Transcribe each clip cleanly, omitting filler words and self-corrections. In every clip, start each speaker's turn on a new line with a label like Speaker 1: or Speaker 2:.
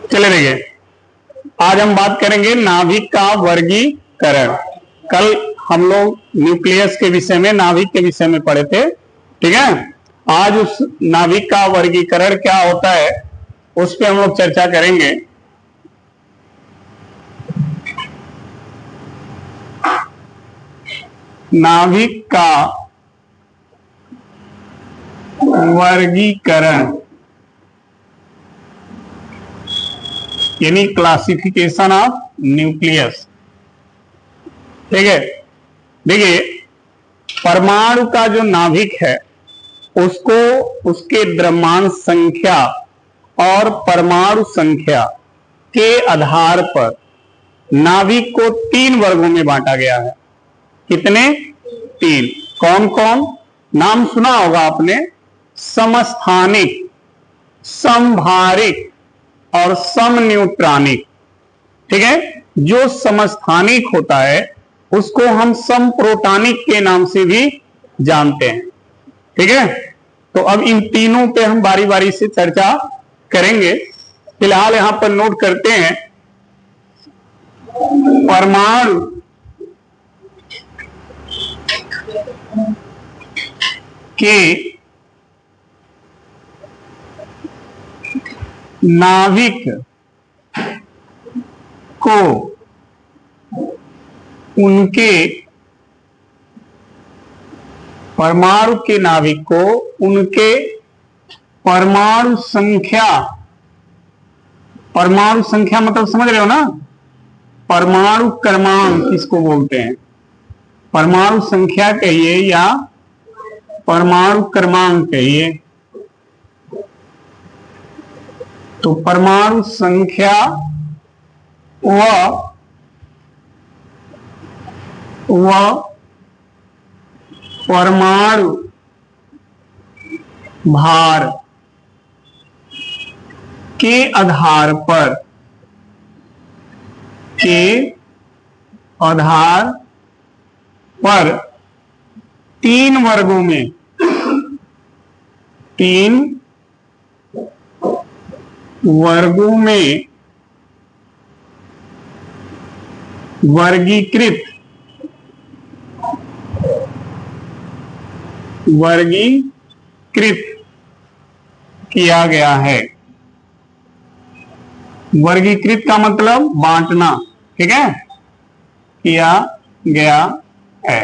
Speaker 1: चले देखिए, आज हम बात करेंगे नाभिक का वर्गीकरण। कल हम लोग न्यूक्लियस के विषय में, नाभिक के विषय में पढ़े थे, ठीक है। आज उस नाभिक का वर्गीकरण क्या होता है उस पे हम लोग चर्चा करेंगे। नाभिक का वर्गीकरण यानी क्लासिफिकेशन ऑफ न्यूक्लियस, ठीक है। देखिए, परमाणु का जो नाभिक है उसको उसके द्रव्यमान संख्या और परमाणु संख्या के आधार पर नाभिक को 3 वर्गों में बांटा गया है। कितने? 3। कौन कौन? नाम सुना होगा आपने, समस्थानिक, समभारिक और समन्यूट्रॉनिक, ठीक है। जो समस्थानिक होता है उसको हम समप्रोटॉनिक के नाम से भी जानते हैं, ठीक है। तो अब इन तीनों पे हम बारी बारी से चर्चा करेंगे। फिलहाल यहां पर नोट करते हैं, परमाणु के नाभिक को उनके परमाणु के नाभिक को उनके परमाणु संख्या मतलब समझ रहे हो ना, परमाणु क्रमांक किसको बोलते हैं? परमाणु संख्या कहिए या परमाणु क्रमांक कहिए। तो परमाणु संख्या व परमाणु भार के आधार पर 3 वर्गों में, 3 वर्गों में वर्गीकृत किया गया है। वर्गीकृत का मतलब बांटना, ठीक है, किया गया है।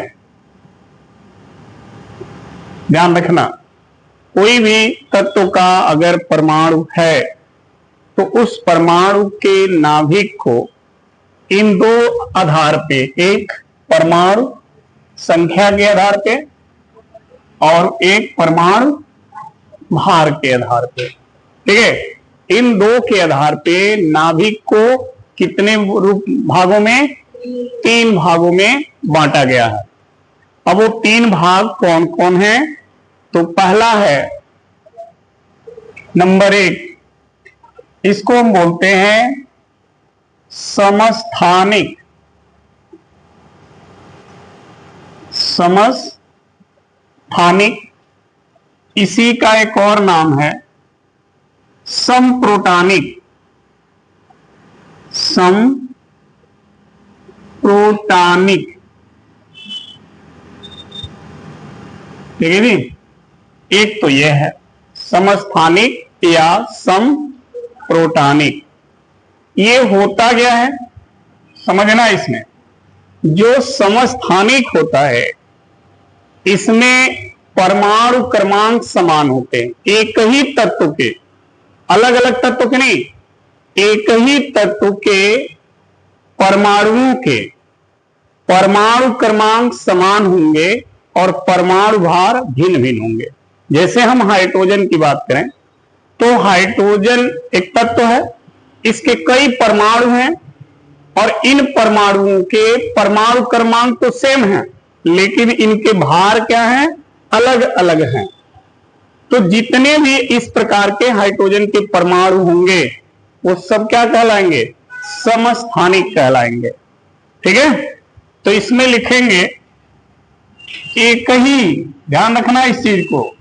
Speaker 1: ध्यान रखना, कोई भी तत्व का अगर परमाणु है तो उस परमाणु के नाभिक को इन 2 आधार पे, एक परमाणु संख्या के आधार पे और एक परमाणु भार के आधार पे, ठीक है। इन 2 के आधार पे नाभिक को कितने भागों में? 3 भागों में बांटा गया है। अब वो 3 भाग कौन कौन है? तो पहला है नंबर 1, इसको हम बोलते हैं समस्थानिक। इसी का एक और नाम है समप्रोटॉनिक। ठीक है जी। एक तो यह है समस्थानिक या समप्रोटॉनिक। ये होता क्या है समझना। इसमें जो समस्थानिक होता है इसमें परमाणु क्रमांक समान होते हैं। एक ही तत्व के, अलग अलग तत्व के नहीं, एक ही तत्व के परमाणुओं के परमाणु क्रमांक समान होंगे और परमाणु भार भिन्न भिन्न होंगे। जैसे हम हाइड्रोजन की बात करें तो हाइड्रोजन एक तत्व है, इसके कई परमाणु हैं और इन परमाणुओं के परमाणु क्रमांक तो सेम है लेकिन इनके भार क्या है? अलग अलग हैं। तो जितने भी इस प्रकार के हाइड्रोजन के परमाणु होंगे वो सब क्या कहलाएंगे? समस्थानिक कहलाएंगे, ठीक है। तो इसमें लिखेंगे एक ही, ध्यान रखना इस चीज को,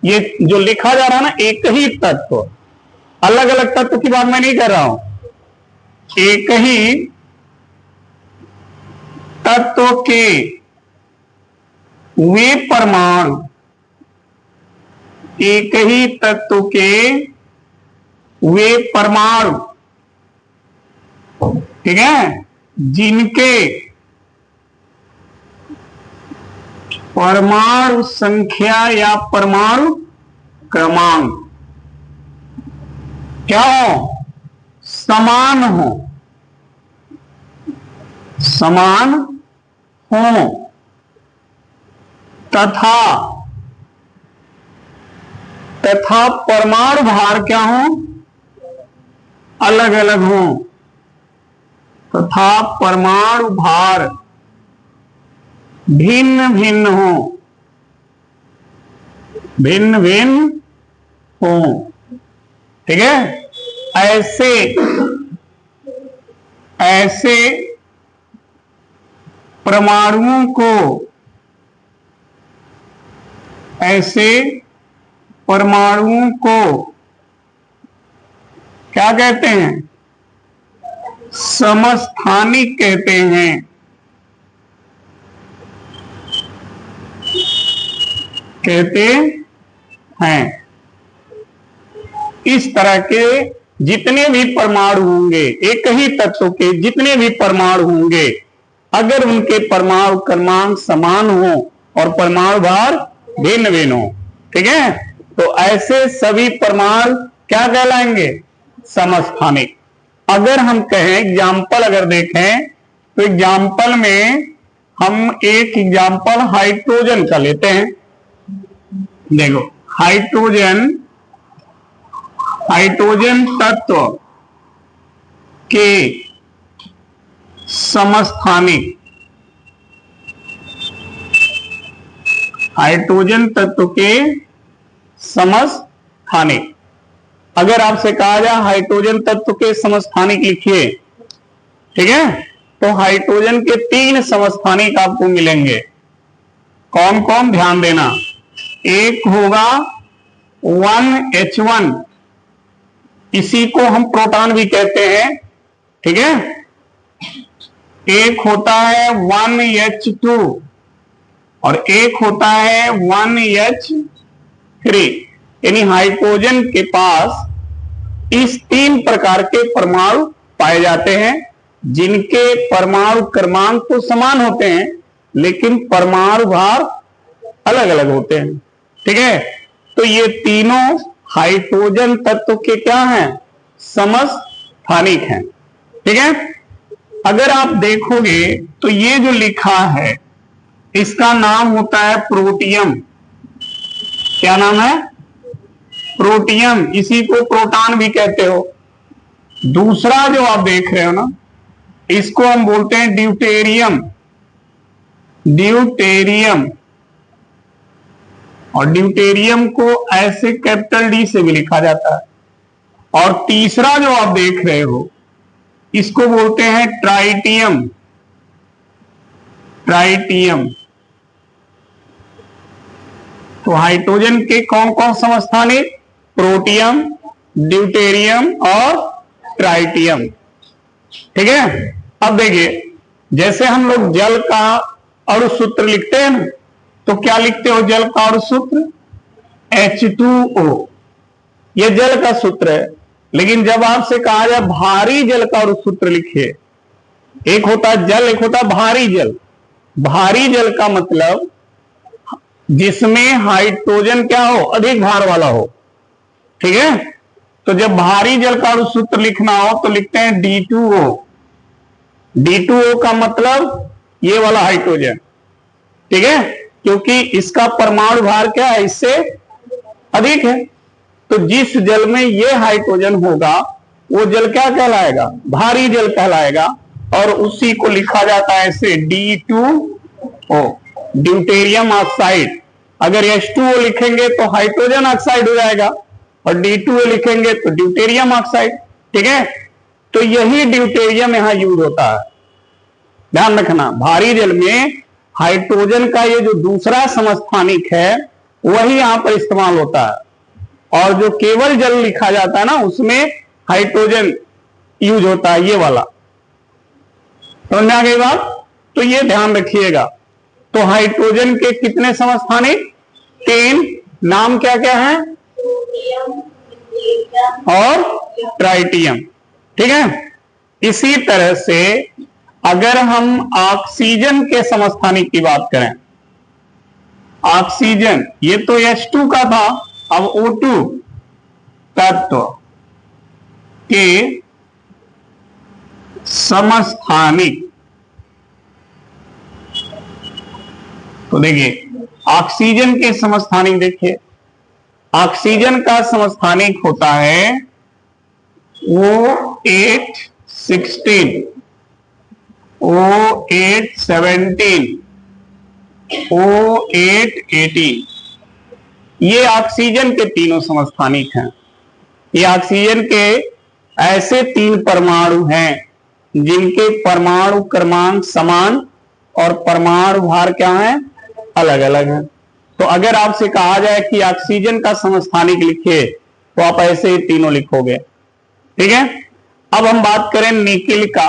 Speaker 1: ये जो लिखा जा रहा है ना, एक ही तत्व, अलग अलग तत्व की बात मैं नहीं कर रहा हूं, एक ही तत्व के वे परमाणु, एक ही तत्व के वे परमाणु, ठीक है, जिनके परमाणु संख्या या परमाणु क्रमांक क्या हो, समान हो, समान हो, तथा परमाणु भार क्या हो, अलग अलग हो, तथा परमाणु भार भिन्न भिन्न हो, भिन्न भिन्न हो, ठीक है। ऐसे परमाणुओं को, ऐसे परमाणुओं को क्या कहते हैं, समस्थानिक कहते हैं। कहते हैं इस तरह के जितने भी परमाणु होंगे, एक ही तत्व के जितने भी परमाणु होंगे, अगर उनके परमाणु क्रमांक समान हो और परमाणु भार भिन्न भिन्न हो, ठीक है, तो ऐसे सभी परमाणु क्या कहलाएंगे, समस्थानिक। अगर हम कहें एग्जाम्पल अगर देखें तो एग्जाम्पल में हम एक एग्जाम्पल हाइड्रोजन का लेते हैं। देखो हाइड्रोजन तत्व के समस्थानिक, हाइड्रोजन तत्व के समस्थानिक, अगर आपसे कहा जाए हाइड्रोजन तत्व के समस्थानिक लिखिए, ठीक है, तो हाइड्रोजन के 3 समस्थानिक आपको मिलेंगे। कौन कौन, ध्यान देना। एक होगा 1H1, इसी को हम प्रोटॉन भी कहते हैं, ठीक है। एक होता है 1H2 और एक होता है 1H3। यानी हाइड्रोजन के पास इस 3 प्रकार के परमाणु पाए जाते हैं, जिनके परमाणु क्रमांक तो समान होते हैं लेकिन परमाणु भार अलग अलग होते हैं, ठीक है। तो ये तीनों हाइड्रोजन तत्व के क्या हैं, समस्थानिक हैं, ठीक है। अगर आप देखोगे तो ये जो लिखा है इसका नाम होता है प्रोटियम। क्या नाम है, प्रोटियम, इसी को प्रोटॉन भी कहते हो। दूसरा जो आप देख रहे हो ना, इसको हम बोलते हैं ड्यूटेरियम, ड्यूटेरियम, और ड्यूटेरियम को ऐसे कैपिटल डी से भी लिखा जाता है। और तीसरा जो आप देख रहे हो इसको बोलते हैं ट्राइटियम, ट्राइटियम। तो हाइड्रोजन के कौन कौन समस्थानिक, प्रोटियम, ड्यूटेरियम और ट्राइटियम, ठीक है। अब देखिए, जैसे हम लोग जल का अणु सूत्र लिखते हैं ना, तो क्या लिखते हो जल का अणु सूत्र, H2O, यह जल का सूत्र है। लेकिन जब आपसे कहा जाए भारी जल का अणु सूत्र लिखिए, एक होता है जल, एक होता है भारी जल। भारी जल का मतलब जिसमें हाइड्रोजन क्या हो, अधिक भार वाला हो, ठीक है। तो जब भारी जल का अणु सूत्र लिखना हो तो लिखते हैं D2O। D2O का मतलब ये वाला हाइड्रोजन, ठीक है, क्योंकि इसका परमाणु भार क्या है, इससे अधिक है। तो जिस जल में ये हाइड्रोजन होगा वो जल क्या कहलाएगा, भारी जल कहलाएगा। और उसी को लिखा जाता है ऐसे D2O, ड्यूटेरियम ऑक्साइड। अगर H2O लिखेंगे तो हाइड्रोजन ऑक्साइड हो जाएगा, और D2O लिखेंगे तो ड्यूटेरियम ऑक्साइड, ठीक है। तो यही ड्यूटेरियम यहां यूज होता है, ध्यान रखना। भारी जल में हाइड्रोजन का ये जो दूसरा समस्थानिक है वही यहां पर इस्तेमाल होता है, और जो केवल जल लिखा जाता है ना उसमें हाइड्रोजन यूज होता है, ये वाला। समझ में आ गई बात? तो ये ध्यान रखिएगा। तो हाइड्रोजन के कितने समस्थानिक? 3। नाम क्या क्या है? और ट्राइटियम। ठीक है। इसी तरह से अगर हम ऑक्सीजन के समस्थानिक की बात करें, ऑक्सीजन ये तो H2 का था, अब O2 तत्व के समस्थानिक। तो देखिए ऑक्सीजन के समस्थानिक, देखिए ऑक्सीजन का समस्थानिक होता है O816, O817, O818। ये ऑक्सीजन के तीनों समस्थानिक हैं। ये ऑक्सीजन के ऐसे 3 परमाणु हैं जिनके परमाणु क्रमांक समान और परमाणु भार क्या है? अलग अलग है। तो अगर आपसे कहा जाए कि ऑक्सीजन का समस्थानिक लिखिए तो आप ऐसे ही तीनों लिखोगे। ठीक है। अब हम बात करें निकिल का।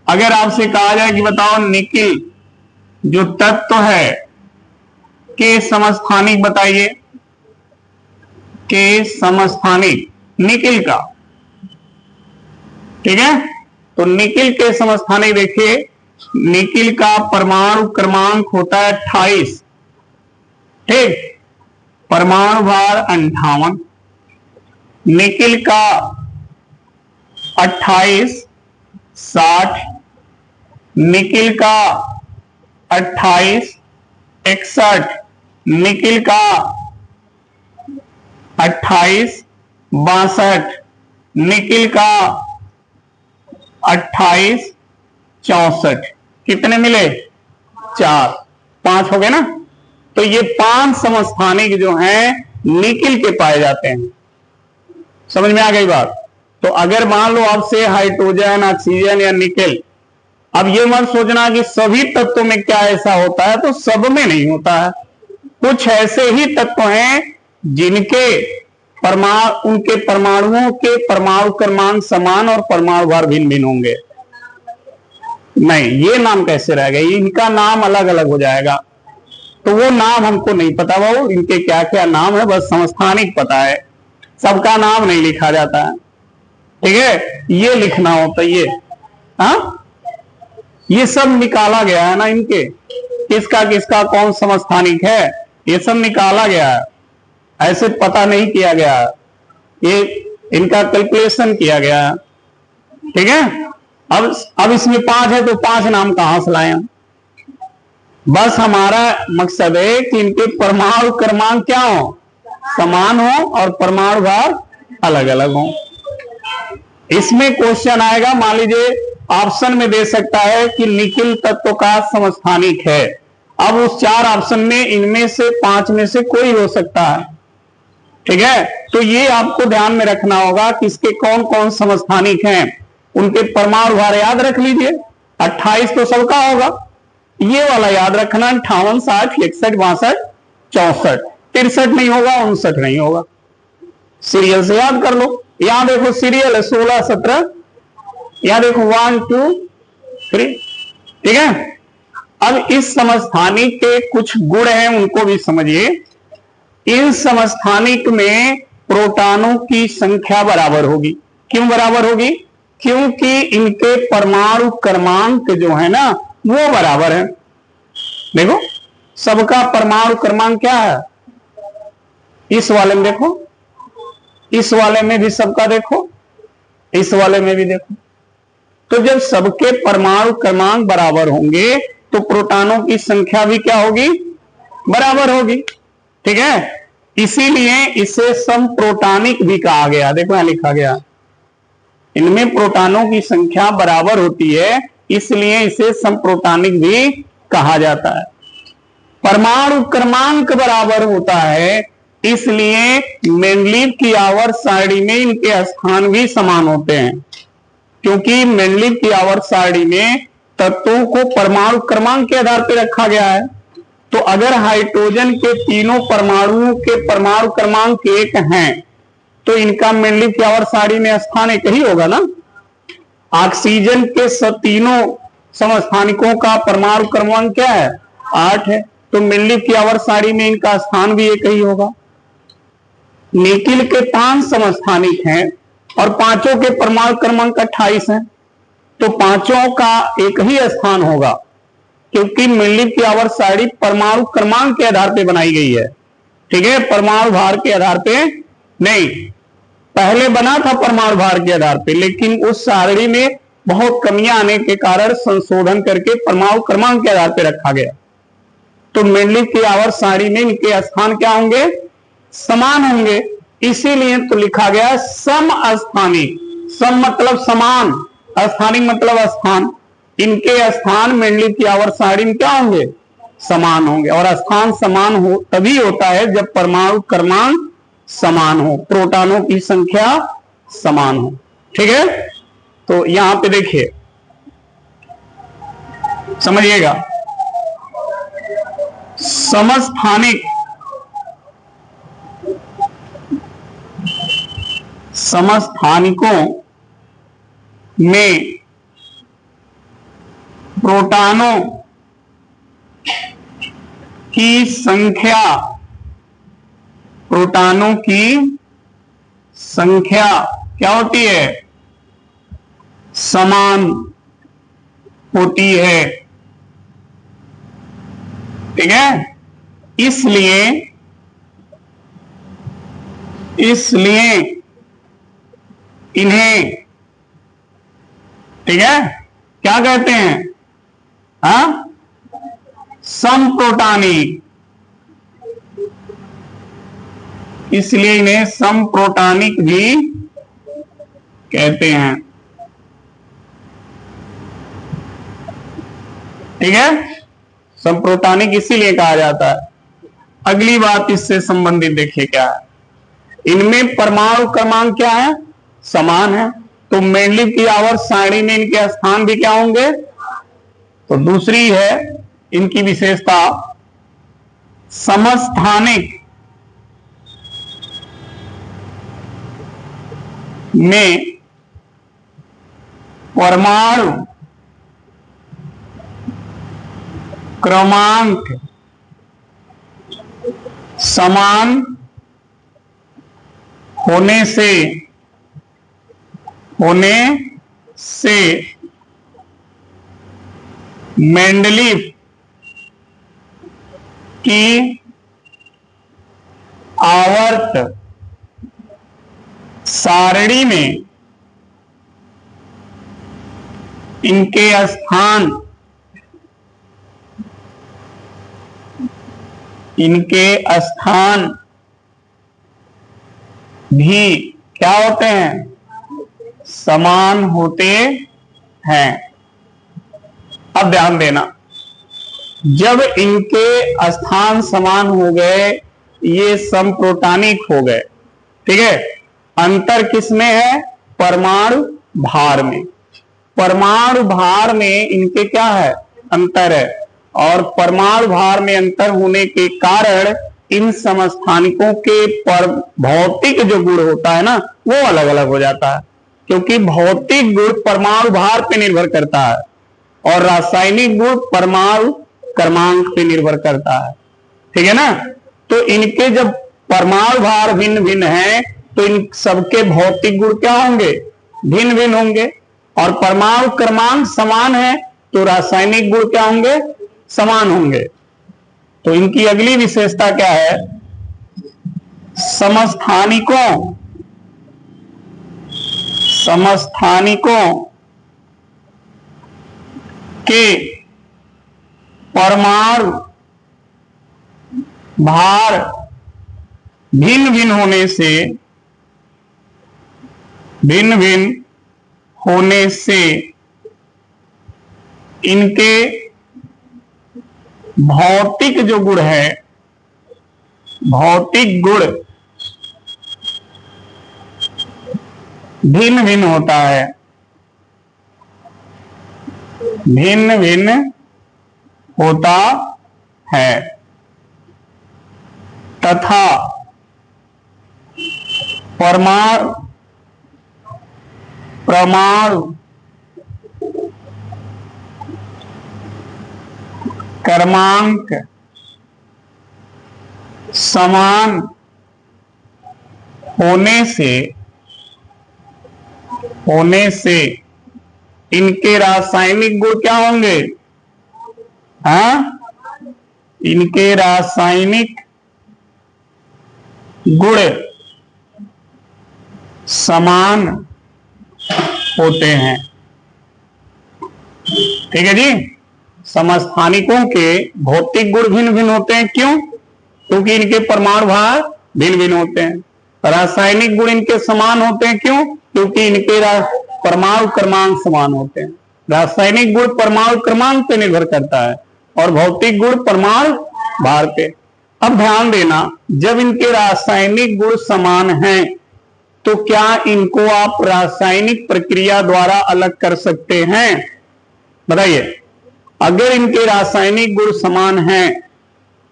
Speaker 1: अगर आपसे कहा जाए कि बताओ निकिल जो तत्व है के समस्थानिक बताइए, के समस्थानिक निकिल का। ठीक है। तो निकिल के समस्थानिक देखिए, निकिल का परमाणु क्रमांक होता है 28। ठीक। परमाणु भार 58। निकिल का 28 60, निकिल का 28 61, निकिल का 28 62, निकिल का 28 64। कितने मिले? 4। 5 हो गए ना। तो ये 5 समस्थानिक जो हैं निकिल के पाए जाते हैं। समझ में आ गई बात? तो अगर मान लो आपसे हाइड्रोजन, ऑक्सीजन या निकिल, अब ये मत सोचना कि सभी तत्वों में क्या ऐसा होता है, तो सब में नहीं होता है। कुछ ऐसे ही तत्व हैं जिनके उनके परमाणुओं के परमाणु क्रमांक समान और परमाणु भार भिन्न भिन्न होंगे। नहीं, ये नाम कैसे रह गए? इनका नाम अलग अलग हो जाएगा। तो वो नाम हमको नहीं पता, वो इनके क्या क्या नाम है, बस समस्थानिक पता है। सबका नाम नहीं लिखा जाता है। ठीक है। ये लिखना होता है। ये ये सब निकाला गया है ना, इनके किसका किसका कौन समस्थानिक है, ये सब निकाला गया है। ऐसे पता नहीं किया गया, ये इनका कैलकुलेशन किया गया। ठीक है। अब इसमें 5 है तो 5 नाम कहां से लाए हम? बस हमारा मकसद है कि इनके परमाणु क्रमांक क्या हो? समान हो और परमाणु भार अलग अलग हो। इसमें क्वेश्चन आएगा, मान लीजिए ऑप्शन में दे सकता है कि निकिल तत्व का समस्थानिक है। अब उस 4 ऑप्शन में इनमें से 5 में से कोई हो सकता है। ठीक है। तो ये आपको ध्यान में रखना होगा कि इसके कौन कौन समस्थानिक हैं, उनके परमाणु भार याद रख लीजिए। 28 तो सबका होगा, ये वाला याद रखना 58 60 61 62 64। 63 नहीं होगा, 59 नहीं होगा। सीरियल से याद कर लो। यहां देखो सीरियल है 16 17, यहां देखो 1 2 3। ठीक है। अब इस समस्थानिक के कुछ गुण हैं, उनको भी समझिए। इन समस्थानिक में प्रोटॉनों की संख्या बराबर होगी। क्यों बराबर होगी? क्योंकि इनके परमाणु क्रमांक जो है ना वो बराबर है। देखो सबका परमाणु क्रमांक क्या है, इस वाले में देखो, इस वाले में भी सबका देखो, इस वाले में भी देखो। तो जब सबके परमाणु क्रमांक बराबर होंगे तो प्रोटॉनों की संख्या भी क्या होगी? बराबर होगी। ठीक है। इसीलिए इसे समप्रोटॉनिक भी कहा गया। देखो यहां लिखा गया, इनमें प्रोटॉनों की संख्या बराबर होती है, इसलिए इसे समप्रोटॉनिक भी कहा जाता है। परमाणु क्रमांक बराबर होता है, इसलिए मेंडलीव की आवर्त सारणी में इनके स्थान भी समान होते हैं। क्योंकि मेंडलीव की आवर्त सारणी में तत्वों को परमाणु क्रमांक के आधार पर रखा गया है। तो अगर हाइड्रोजन के तीनों परमाणुओं के परमाणु क्रमांक 1 हैं तो इनका मेंडलीव की आवर्त सारणी में स्थान एक ही होगा ना। ऑक्सीजन के तीनों समस्थानिकों का परमाणु क्रमांक क्या है? 8 है। तो मिली की आवर्त सारणी में इनका स्थान भी एक ही होगा। निकिल के 5 समस्थानिक हैं और पांचों के परमाणु क्रमांक 28 हैं, तो पांचों का एक ही स्थान होगा, क्योंकि मिली की आवर्त सारणी परमाणु क्रमांक के आधार पर बनाई गई है। ठीक है, परमाणु भार के आधार पे नहीं। पहले बना था परमाणु भार के आधार पे, लेकिन उस सारणी में बहुत कमियां आने के कारण संशोधन करके परमाणु क्रमांक के आधार पर रखा गया। तो मिली की आवर्त सारणी में इनके स्थान क्या होंगे? समान होंगे। इसीलिए तो लिखा गया समस्थानिक। सम मतलब समान, स्थानिक मतलब स्थान। इनके स्थान मिली की आवर्त सारणी में क्या होंगे? समान होंगे। और स्थान समान हो तभी होता है जब परमाणु क्रमांक समान हो, प्रोटॉनों की संख्या समान हो। ठीक है, तो यहां पे देखिए, समझिएगा। समस्थानिक, समस्थानिकों में प्रोटॉनों की संख्या, प्रोटॉनों की संख्या क्या होती है? समान होती है। ठीक है, इसलिए इन्हें, ठीक है, क्या कहते हैं? समप्रोटॉनिक। इसलिए इन्हें समप्रोटॉनिक भी कहते हैं। ठीक है, समप्रोटॉनिक इसीलिए कहा जाता है। अगली बात इससे संबंधित देखिए क्या है। इनमें परमाणु क्रमांक क्या है? समान है। तो मेंडलीव की आवर्त सारणी में इनके स्थान भी क्या होंगे? तो दूसरी है इनकी विशेषता, समस्थानिक में परमाणु क्रमांक समान होने से मेंडलीव की आवर्त सारणी में इनके स्थान भी क्या होते हैं? समान होते हैं। अब ध्यान देना, जब इनके स्थान समान हो गए, ये समप्रोटॉनिक हो गए। ठीक है, अंतर किसमें है? परमाणु भार में। परमाणु भार में इनके क्या है? अंतर है। और परमाणु भार में अंतर होने के कारण इन समस्थानिकों के भौतिक जो गुण होता है ना, वो अलग अलग हो जाता है, क्योंकि भौतिक गुण परमाणु भार पे निर्भर करता है और रासायनिक गुण परमाणु क्रमांक पे निर्भर करता है। ठीक है ना? तो इनके जब परमाणु भार भिन्न भिन्न है, तो इन सबके भौतिक गुण क्या होंगे? भिन्न भिन्न होंगे। और परमाणु क्रमांक समान है, तो रासायनिक गुण क्या होंगे? समान होंगे। तो इनकी अगली विशेषता क्या है? समस्थानिकों के परमाणु भार भिन्न भिन्न होने से इनके भौतिक जो गुण है, भौतिक गुण भिन्न भिन्न होता है, भिन्न भिन्न होता है तथा परमाणु क्रमांक समान होने से इनके रासायनिक गुण क्या होंगे? हाँ, इनके रासायनिक गुण समान होते हैं। ठीक है जी। समस्थानिकों के भौतिक गुण भिन्न भिन्न होते हैं। क्यों? क्योंकि इनके परमाणु भार भिन्न भिन्न होते हैं। रासायनिक गुण इनके समान होते हैं। क्यों? क्योंकि इनके परमाणु क्रमांक समान होते हैं। रासायनिक गुण परमाणु क्रमांक पे निर्भर करता है और भौतिक गुण परमाणु भार पे। अब ध्यान देना, जब इनके रासायनिक गुण समान हैं तो क्या इनको आप रासायनिक प्रक्रिया द्वारा अलग कर सकते हैं? बताइए। अगर इनके रासायनिक गुण समान हैं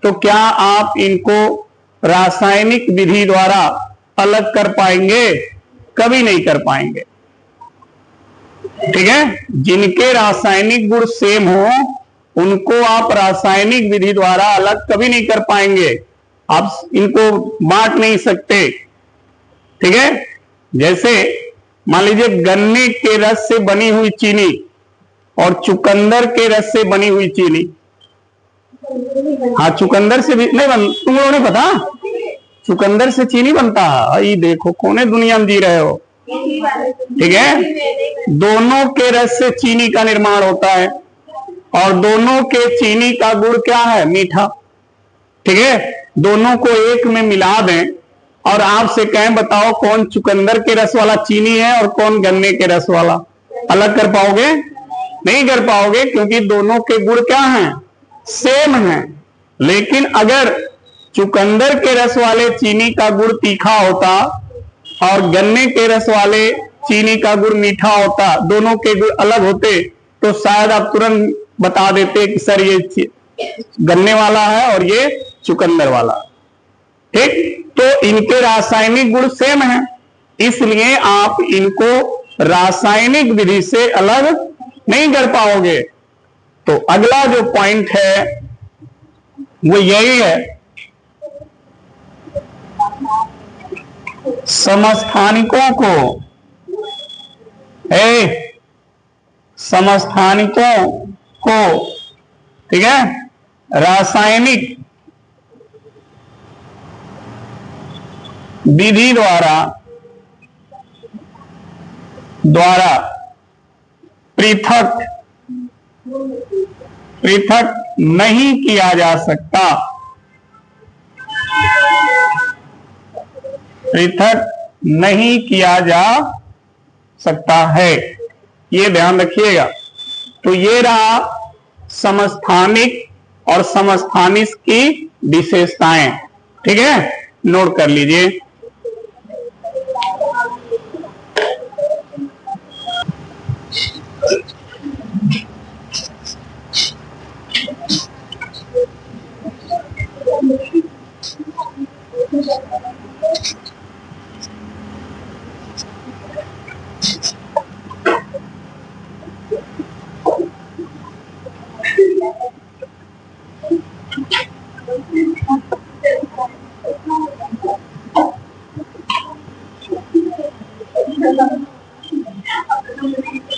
Speaker 1: तो क्या आप इनको रासायनिक विधि द्वारा अलग कर पाएंगे? कभी नहीं कर पाएंगे। ठीक है। जिनके रासायनिक गुण सेम हो उनको आप रासायनिक विधि द्वारा अलग कभी नहीं कर पाएंगे। आप इनको बांट नहीं सकते। ठीक है। जैसे मान लीजिए गन्ने के रस से बनी हुई चीनी और चुकंदर के रस से बनी हुई चीनी। हाँ, चुकंदर से भी नहीं तुम लोगों ने पता चुकंदर से चीनी बनता है। ये देखो कौने दुनिया में जी रहे हो। ठीक है। दोनों के रस से चीनी का निर्माण होता है और दोनों के चीनी का गुण क्या है? मीठा। ठीक है। दोनों को एक में मिला दें और आपसे कहें बताओ कौन चुकंदर के रस वाला चीनी है और कौन गन्ने के रस वाला? अलग कर पाओगे? नहीं कर पाओगे, क्योंकि दोनों के गुण क्या हैं? सेम हैं। लेकिन अगर चुकंदर के रस वाले चीनी का गुण तीखा होता और गन्ने के रस वाले चीनी का गुण मीठा होता, दोनों के गुण अलग होते, तो शायद आप तुरंत बता देते कि सर ये गन्ने वाला है और ये चुकंदर वाला। ठीक। तो इनके रासायनिक गुण सेम हैं, इसलिए आप इनको रासायनिक विधि से अलग नहीं कर पाओगे। तो अगला जो पॉइंट है वो यही है, समस्थानिकों को ठीक है रासायनिक विधि द्वारा पृथक नहीं किया जा सकता। पृथक नहीं किया जा सकता है, ये ध्यान रखिएगा। तो ये रहा समस्थानिक और समस्थानिक की विशेषताएं। ठीक है, नोट कर लीजिए।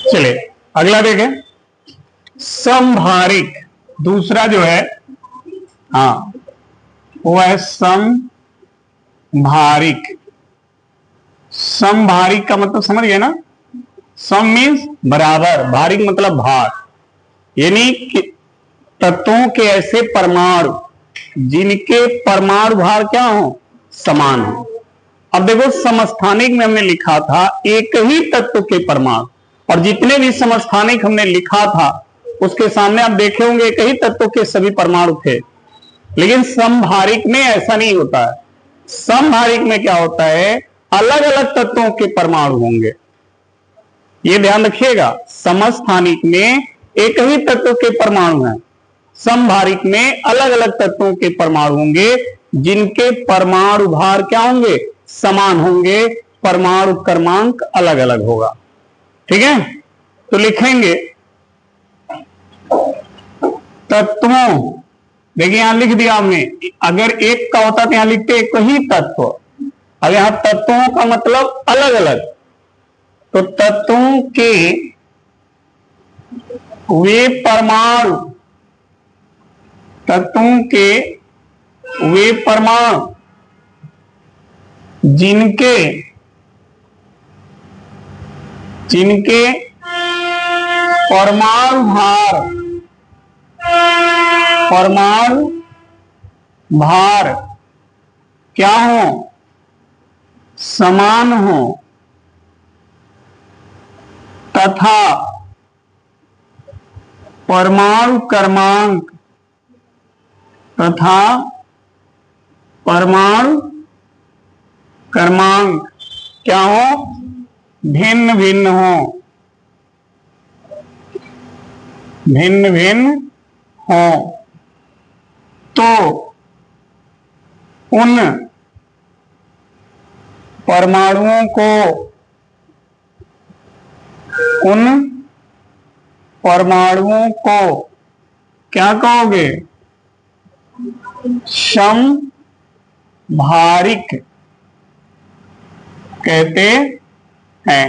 Speaker 1: चलिए अगला देखें, समभारिक। दूसरा जो है हाँ वो है समभारिक। समभारिक का मतलब समझ गए ना? सम मीन्स बराबर, भारिक मतलब भार, यानी कि तत्वों के ऐसे परमाणु जिनके परमाणु भार क्या हो? समान हो। अब देखो समस्थानिक में हमने लिखा था एक ही तत्व के परमाणु, और जितने भी समस्थानिक हमने लिखा था उसके सामने आप देखे होंगे एक ही तत्व के सभी परमाणु थे। लेकिन समभारिक में ऐसा नहीं होता है। समभारिक में क्या होता है? अलग अलग तत्वों के परमाणु होंगे। ये ध्यान रखिएगा, समस्थानिक में एक ही तत्व के परमाणु हैं, समभारिक में अलग अलग तत्वों के परमाणु होंगे जिनके परमाणु भार क्या होंगे? समान होंगे, परमाणु क्रमांक अलग अलग होगा। ठीक है, तो लिखेंगे तत्वों, देखिए यहां लिख दिया हमने, अगर एक का होता तो यहां लिखते एक ही तत्व, अब यहां तत्वों का मतलब अलग अलग, तो तत्वों के वे परमाणु, तत्वों के वे परमाणु जिनके जिनके परमाणु भार क्या हो, समान हो, तथा परमाणु क्रमांक क्या हो, भिन्न भिन्न हो, तो उन परमाणुओं को क्या कहोगे, समभारिक कहते हैं,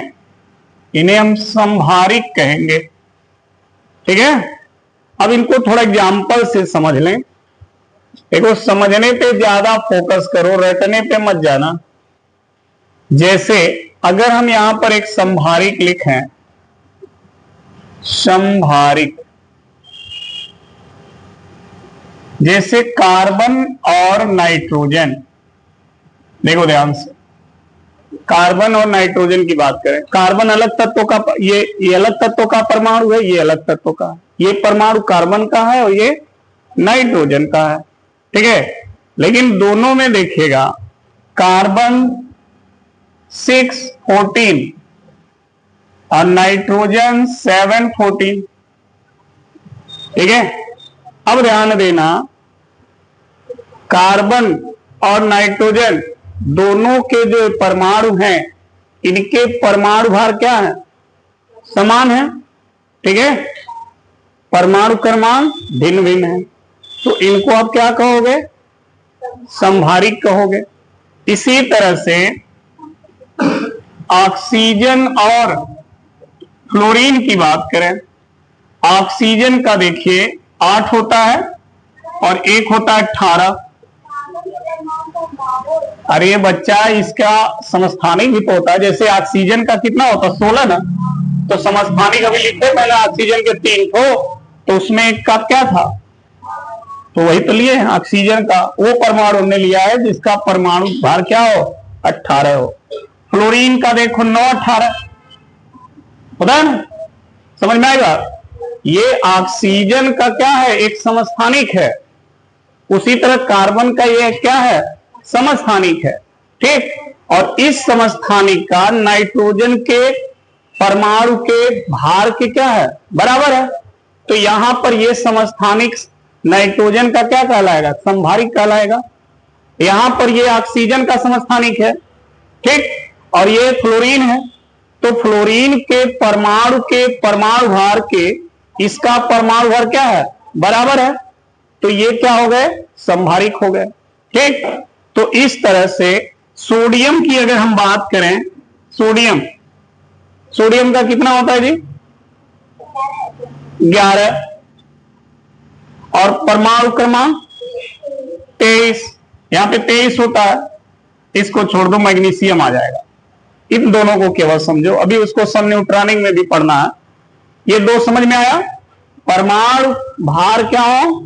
Speaker 1: इन्हें हम समभारिक कहेंगे। ठीक है, अब इनको थोड़ा एग्जाम्पल से समझ लें। देखो समझने पे ज्यादा फोकस करो, रटने पे मत जाना। जैसे अगर हम यहां पर एक समभारिक लिखें, समभारिक, जैसे कार्बन और नाइट्रोजन, देखो ध्यान से, कार्बन और नाइट्रोजन की बात करें, कार्बन अलग तत्व का, ये अलग तत्व का परमाणु है, ये अलग तत्व का, ये परमाणु कार्बन का है और ये नाइट्रोजन का है। ठीक है, लेकिन दोनों में देखिएगा कार्बन 614 और नाइट्रोजन 714। ठीक है, अब ध्यान देना, कार्बन और नाइट्रोजन दोनों के जो परमाणु हैं, इनके परमाणु भार क्या है, समान है। ठीक है, परमाणु क्रमांक भिन्न भिन्न है, तो इनको आप क्या कहोगे, समभारिक कहोगे। इसी तरह से ऑक्सीजन और फ्लोरीन की बात करें, ऑक्सीजन का देखिए 8 होता है और एक होता है 18। अरे बच्चा, इसका समस्थानिक भी तो होता है, जैसे ऑक्सीजन का कितना होता है, 16 ना, तो समस्थानिक अभी लिखते पहले ऑक्सीजन के 3 हो, तो उसमें एक का क्या था, तो वही तो लिए ऑक्सीजन का वो परमाणु हमने लिया है जिसका परमाणु भार क्या हो, 18 हो। फ्लोरीन का देखो 9, 18 होता है ना, समझ में आएगा। ये ऑक्सीजन का क्या है, एक समस्थानिक है, उसी तरह कार्बन का ये क्या है, समस्थानिक है। ठीक, और इस समस्थानिक का नाइट्रोजन के परमाणु के भार के क्या है, बराबर है, तो यहां पर ये समस्थानिक नाइट्रोजन का क्या कहलाएगा, समभारिक कहलाएगा। यहां पर ये ऑक्सीजन का समस्थानिक है, ठीक, और ये फ्लोरीन है, तो फ्लोरीन के परमाणु भार के इसका परमाणु भार क्या है, बराबर है, तो ये क्या हो गए, समभारिक हो गए। ठीक, तो इस तरह से सोडियम की अगर हम बात करें, सोडियम का कितना होता है जी, 11, और परमाणु क्रमांक 23, यहां पे 23 होता है, इसको छोड़ दो, मैग्नीशियम आ जाएगा। इन दोनों को केवल समझो, अभी उसको सब न्यूट्रॉनिक में भी पढ़ना है। ये दो समझ में आया, परमाणु भार क्या हो,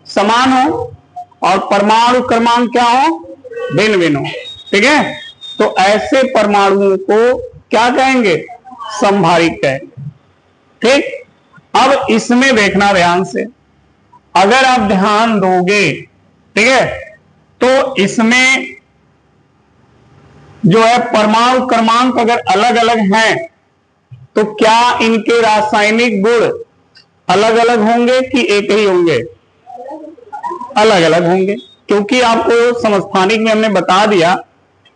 Speaker 1: समान हो, और परमाणु क्रमांक क्या हो, भिन्न भिन्न हो। ठीक है, तो ऐसे परमाणुओं को क्या कहेंगे, समभारिक कहेंगे। ठीक, अब इसमें देखना ध्यान से, अगर आप ध्यान दोगे, ठीक है, तो इसमें जो है परमाणु क्रमांक अगर अलग अलग हैं, तो क्या इनके रासायनिक गुण अलग अलग होंगे कि एक ही होंगे, अलग अलग होंगे, क्योंकि आपको समस्थानिक में हमने बता दिया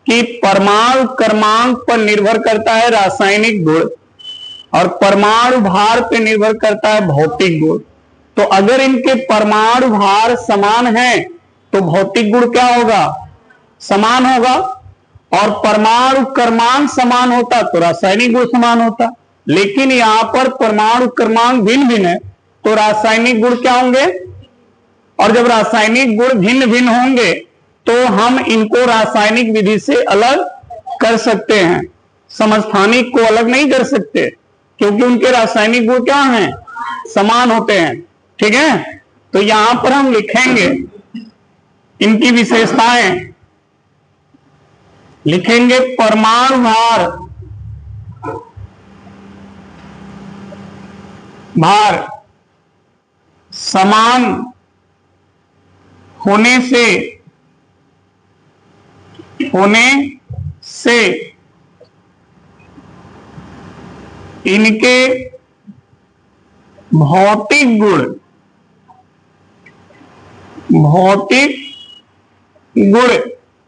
Speaker 1: कि परमाणु क्रमांक पर निर्भर करता है रासायनिक गुण और परमाणु भार पर निर्भर करता है भौतिक गुण। तो अगर इनके परमाणु भार समान है तो भौतिक गुण क्या होगा? समान होगा। और परमाणु क्रमांक समान होता तो रासायनिक गुण समान होता। लेकिन यहां पर परमाणु क्रमांक भिन्न भिन्न है तो रासायनिक गुण क्या होंगे? और जब रासायनिक गुण भिन्न भिन्न होंगे तो हम इनको रासायनिक विधि से अलग कर सकते हैं, समस्थानिक को अलग नहीं कर सकते, क्योंकि उनके रासायनिक गुण क्या हैं? समान होते हैं। ठीक है, तो यहां पर हम लिखेंगे इनकी विशेषताएं, लिखेंगे परमाणु भार समान होने से इनके भौतिक गुण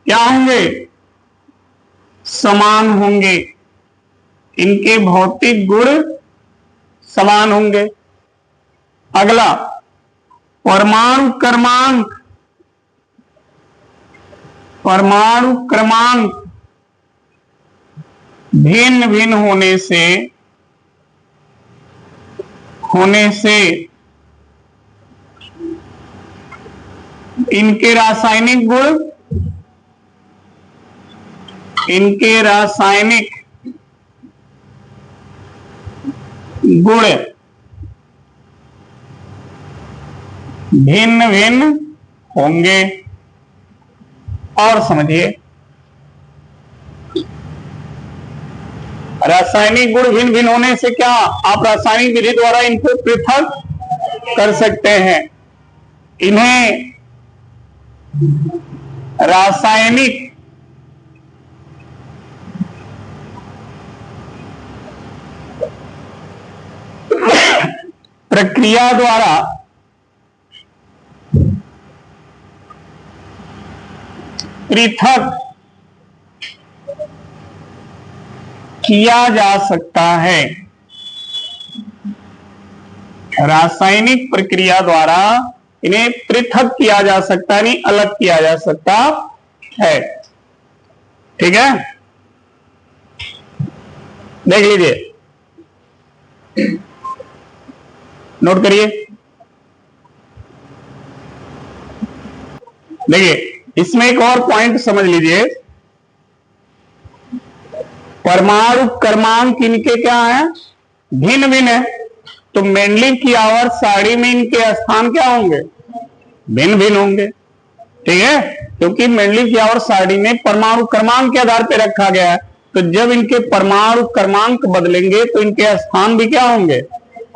Speaker 1: क्या होंगे? समान होंगे। इनके भौतिक गुण समान होंगे। अगला, परमाणु क्रमांक भिन्न भिन्न होने से इनके रासायनिक गुण भिन्न भिन्न होंगे। और समझिए, रासायनिक गुण भिन्न भिन्न होने से क्या आप रासायनिक विधि द्वारा इनको पृथक कर सकते हैं। इन्हें रासायनिक प्रक्रिया द्वारा पृथक किया जा सकता है। रासायनिक प्रक्रिया द्वारा इन्हें पृथक किया जा सकता है, नहीं अलग किया जा सकता है। ठीक है, देख लीजिए, नोट करिए। देखिए, इसमें एक और पॉइंट समझ लीजिए, परमाणु क्रमांक इनके क्या है? भिन्न भिन्न है। तो मेंडलीव की आवर्त सारणी में इनके स्थान क्या होंगे? भिन्न भिन्न होंगे। ठीक है, क्योंकि मेंडलीव की आवर्त सारणी में परमाणु क्रमांक के आधार पर रखा गया है। तो जब इनके परमाणु क्रमांक बदलेंगे तो इनके स्थान भी क्या होंगे?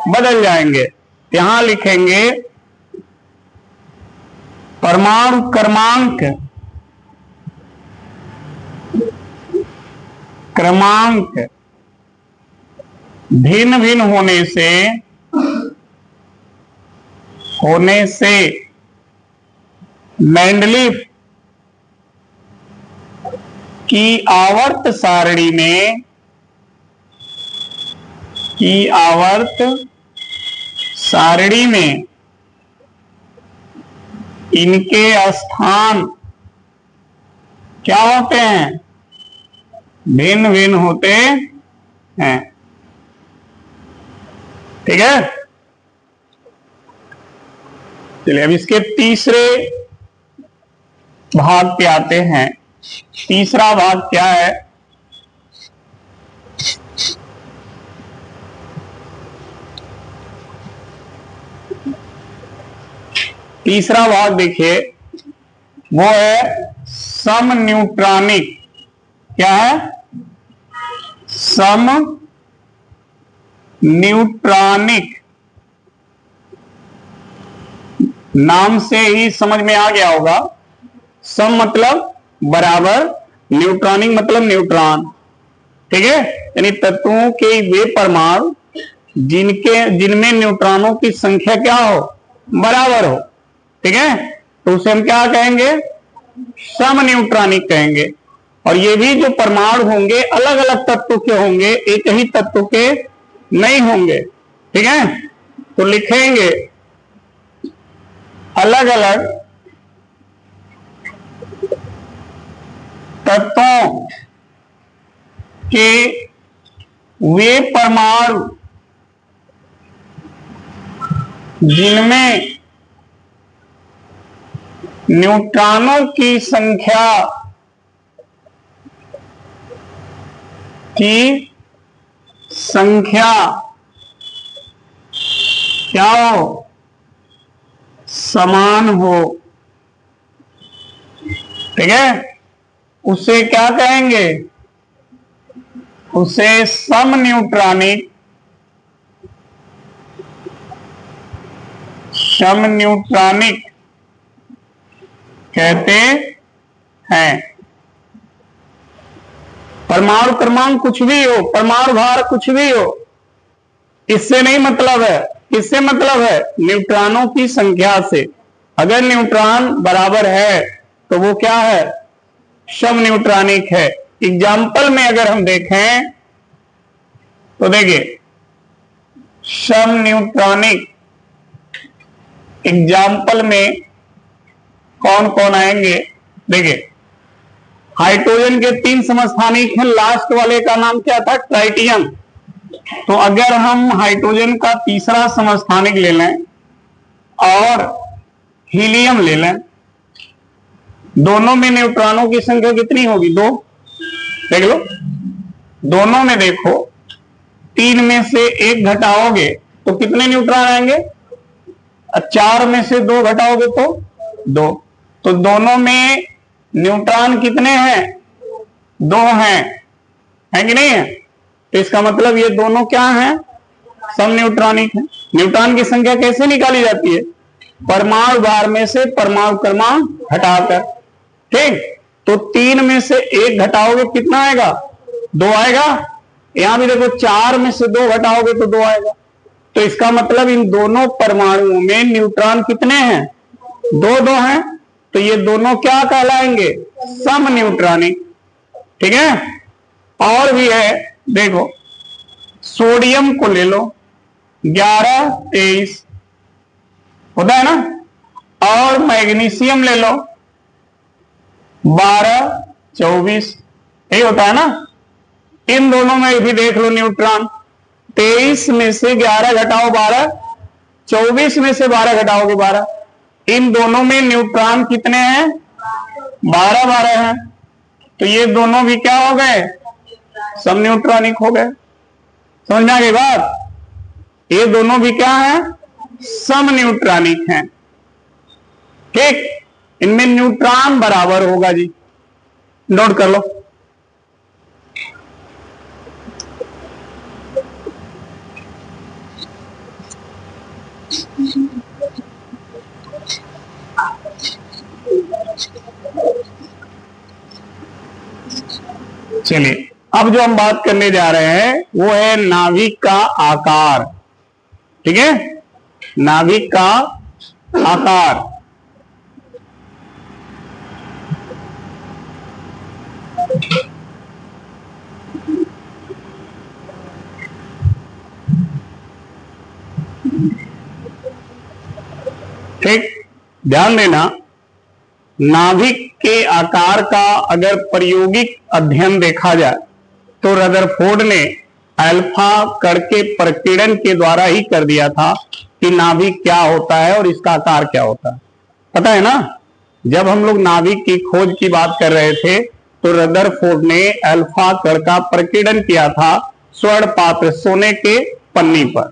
Speaker 1: बदल जाएंगे। यहां लिखेंगे परमाणु क्रमांक भिन्न भिन्न होने से मेंडलीव की आवर्त सारणी में इनके स्थान क्या होते हैं? भिन्न भिन्न होते हैं। ठीक है, चलिए अब इसके तीसरे भाग पे आते हैं। तीसरा भाग क्या है? तीसरा भाग देखिए, वो है सम न्यूट्रॉनिक। क्या है? सम न्यूट्रॉनिक। नाम से ही समझ में आ गया होगा, सम मतलब बराबर, न्यूट्रॉनिक मतलब न्यूट्रॉन। ठीक है, यानी तत्वों के वे परमाणु जिनमें न्यूट्रॉनों की संख्या क्या हो? बराबर हो। ठीक है, तो उसे हम क्या कहेंगे? सम न्यूट्रॉनिक कहेंगे। और ये भी जो परमाणु होंगे अलग अलग तत्व के होंगे, एक ही तत्व के नहीं होंगे। ठीक है, तो लिखेंगे अलग अलग तत्वों के वे परमाणु जिनमें न्यूट्रॉनों की संख्या क्या हो, समान हो, ठीक है, उसे क्या कहेंगे, उसे समन्यूट्रॉनिक कहते हैं। परमाणु क्रमांक कुछ भी हो, परमाणु भार कुछ भी हो, इससे नहीं मतलब है। किससे मतलब है? न्यूट्रॉनों की संख्या से। अगर न्यूट्रॉन बराबर है तो वो क्या है? समन्यूट्रॉनिक है। एग्जाम्पल में अगर हम देखें तो देखिए, समन्यूट्रॉनिक एग्जाम्पल में कौन कौन आएंगे? देखिए, हाइड्रोजन के 3 समस्थानिक हैं, लास्ट वाले का नाम क्या था? ट्राइटियम। तो अगर हम हाइड्रोजन का तीसरा समस्थानिक ले लें और हीलियम ले लें, दोनों में न्यूट्रॉनों की संख्या कितनी होगी? 2। देख लो, दोनों में देखो, 3 में से 1 घटाओगे तो कितने न्यूट्रॉन आएंगे? 4 में से 2 घटाओगे तो 2। तो दोनों में न्यूट्रॉन कितने हैं? 2 हैं, है कि नहीं है? तो इसका मतलब ये दोनों क्या हैं? समन्यूट्रॉनिक है। न्यूट्रॉन की संख्या कैसे निकाली जाती है? परमाणु भार में से परमाणु क्रमांक घटाकर, ठीक। तो 3 में से 1 घटाओगे कितना आएगा? 2 आएगा। यहां भी देखो, 4 में से 2 घटाओगे तो 2 आएगा। तो इसका मतलब इन दोनों परमाणुओं में न्यूट्रॉन कितने हैं? 2 हैं। तो ये दोनों क्या कहलाएंगे? समन्यूट्रॉनिक, ठीक है। और भी है, देखो, सोडियम को ले लो, 11, 23 होता है ना, और मैग्नीशियम ले लो, 12, 24, यही होता है ना। इन दोनों में भी देख लो न्यूट्रॉन, 23 में से 11 घटाओ 12, 24 में से 12 घटाओगे 12। इन दोनों में न्यूट्रॉन कितने हैं? 12 हैं। तो ये दोनों भी क्या हो गए? समन्यूट्रॉनिक हो गए। समझ में आ गई बात? ये दोनों भी क्या हैं? समन्यूट्रॉनिक हैं, ठीक। इनमें न्यूट्रॉन बराबर होगा जी, नोट कर लो। चलिए, अब जो हम बात करने जा रहे हैं वो है नाभिक का आकार, ठीक है। नाभिक का आकार, ठीक, ध्यान देना। नाभिक के आकार का अगर प्रायोगिक अध्ययन देखा जाए तो रदरफोर्ड ने अल्फा कण के प्रकीर्णन के द्वारा ही कर दिया था कि नाभिक क्या होता है और इसका आकार क्या होता है। पता है ना, जब हम लोग नाभिक की खोज की बात कर रहे थे तो रदरफोर्ड ने अल्फा कण का प्रकीर्णन किया था स्वर्ण पात्र, सोने के पन्नी पर,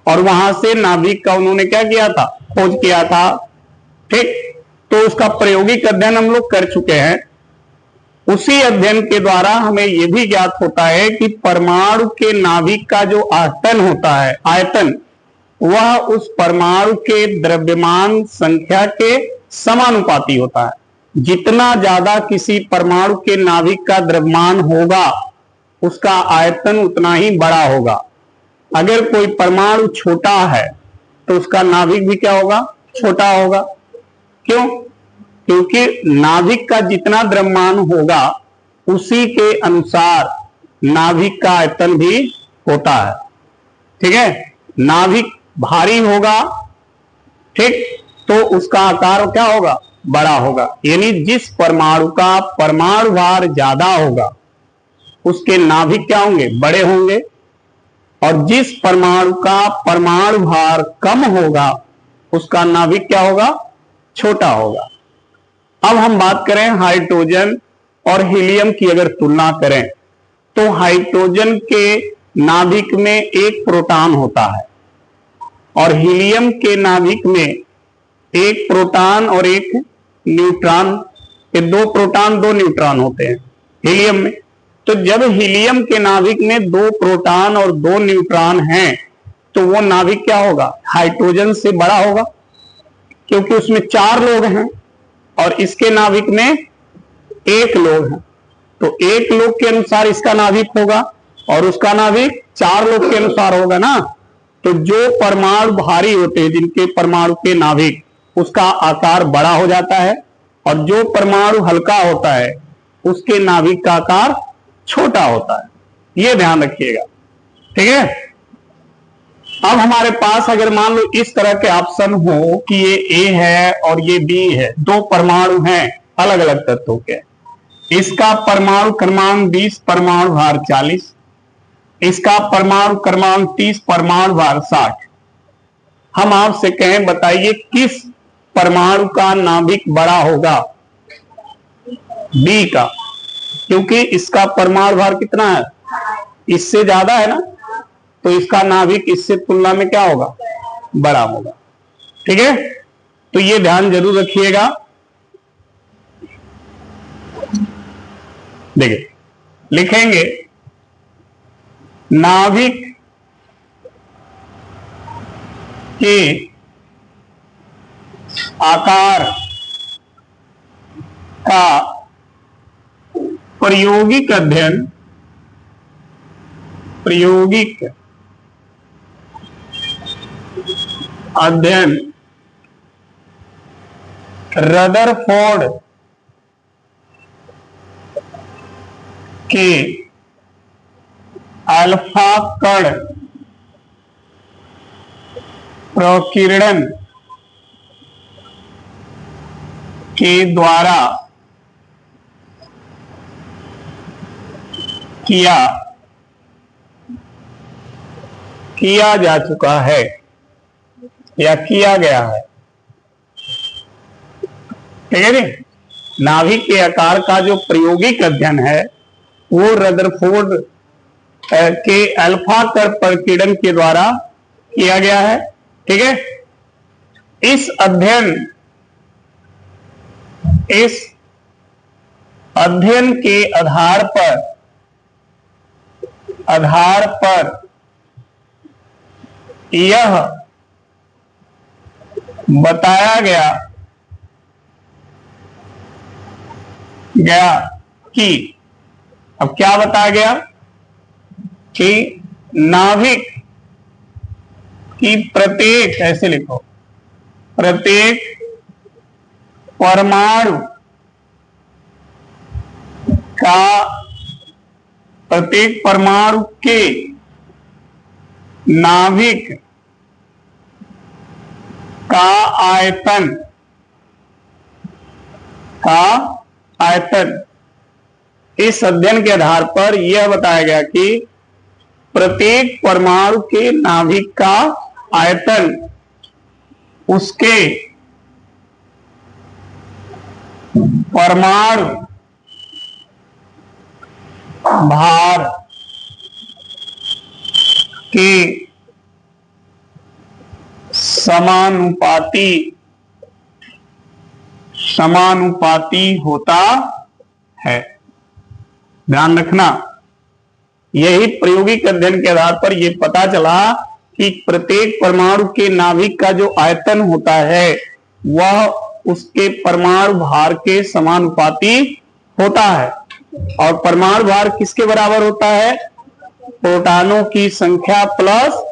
Speaker 1: और वहां से नाभिक का उन्होंने क्या किया था? खोज किया था, ठीक। तो उसका प्रायोगिक अध्ययन हम लोग कर चुके हैं। उसी अध्ययन के द्वारा हमें यह भी ज्ञात होता है कि परमाणु के नाभिक का जो आयतन होता है, आयतन, वह उस परमाणु के द्रव्यमान संख्या के समानुपाती होता है। जितना ज्यादा किसी परमाणु के नाभिक का द्रव्यमान होगा उसका आयतन उतना ही बड़ा होगा। अगर कोई परमाणु छोटा है तो उसका नाभिक भी क्या होगा? छोटा होगा। क्यों? क्योंकि नाभिक का जितना द्रव्यमान होगा उसी के अनुसार नाभिक का आयतन भी होता है, ठीक है। नाभिक भारी होगा, ठीक, तो उसका आकार क्या होगा, बड़ा होगा। यानी जिस परमाणु का परमाणु भार ज्यादा होगा उसके नाभिक क्या होंगे, बड़े होंगे, और जिस परमाणु का परमाणु भार कम होगा उसका नाभिक क्या होगा, छोटा होगा। अब हम बात करें हाइड्रोजन और हीलियम की, अगर तुलना करें तो हाइड्रोजन के नाभिक में एक प्रोटॉन होता है और हीलियम के नाभिक में एक प्रोटॉन और एक न्यूट्रॉन, ये दो प्रोटॉन दो न्यूट्रॉन होते हैं हीलियम में। तो जब हीलियम के नाभिक में दो प्रोटॉन और दो न्यूट्रॉन हैं तो वो नाभिक क्या होगा, हाइड्रोजन से बड़ा होगा, क्योंकि उसमें 4 लोग हैं और इसके नाभिक में 1 लोग हैं। तो 1 लोग के अनुसार इसका नाभिक होगा और उसका नाभिक 4 लोग के अनुसार होगा ना। तो जो परमाणु भारी होते हैं, जिनके परमाणु के नाभिक, उसका आकार बड़ा हो जाता है, और जो परमाणु हल्का होता है उसके नाभिक का आकार छोटा होता है। ये ध्यान रखिएगा, ठीक है। अब हमारे पास अगर मान लो इस तरह के ऑप्शन हो कि ये ए है और ये बी है, दो परमाणु हैं अलग अलग तत्वों के, इसका परमाणु क्रमांक 20, परमाणु भार 40, इसका परमाणु क्रमांक 30, परमाणु भार 60। हम आपसे कहें बताइए किस परमाणु का नाभिक बड़ा होगा, बी का, क्योंकि इसका परमाणु भार कितना है, इससे ज्यादा है ना, तो इसका नाभिक इससे तुलना में क्या होगा, बड़ा होगा, ठीक है। तो ये ध्यान जरूर रखिएगा। देखिए लिखेंगे नाभिक के आकार का प्रायोगिक अध्ययन, रदरफोर्ड के अल्फा कण प्रकीर्णन के द्वारा किया जा चुका है या किया गया है, ठीक है जी। नाभिक के आकार का जो प्रायोगिक अध्ययन है वो रदरफोर्ड के अल्फा कण प्रकीर्णन के द्वारा किया गया है, ठीक है। इस अध्ययन के आधार पर यह बताया गया कि, अब क्या बताया गया कि नाभिक की प्रत्येक, ऐसे लिखो, प्रत्येक परमाणु के नाभिक का आयतन, इस अध्ययन के आधार पर यह बताया गया कि प्रत्येक परमाणु के नाभिक का आयतन उसके परमाणु भार के समानुपाती होता है। ध्यान रखना, यही प्रायोगिक अध्ययन के आधार पर यह पता चला कि प्रत्येक परमाणु के नाभिक का जो आयतन होता है वह उसके परमाणु भार के समानुपाती होता है। और परमाणु भार किसके बराबर होता है, प्रोटॉनों की संख्या प्लस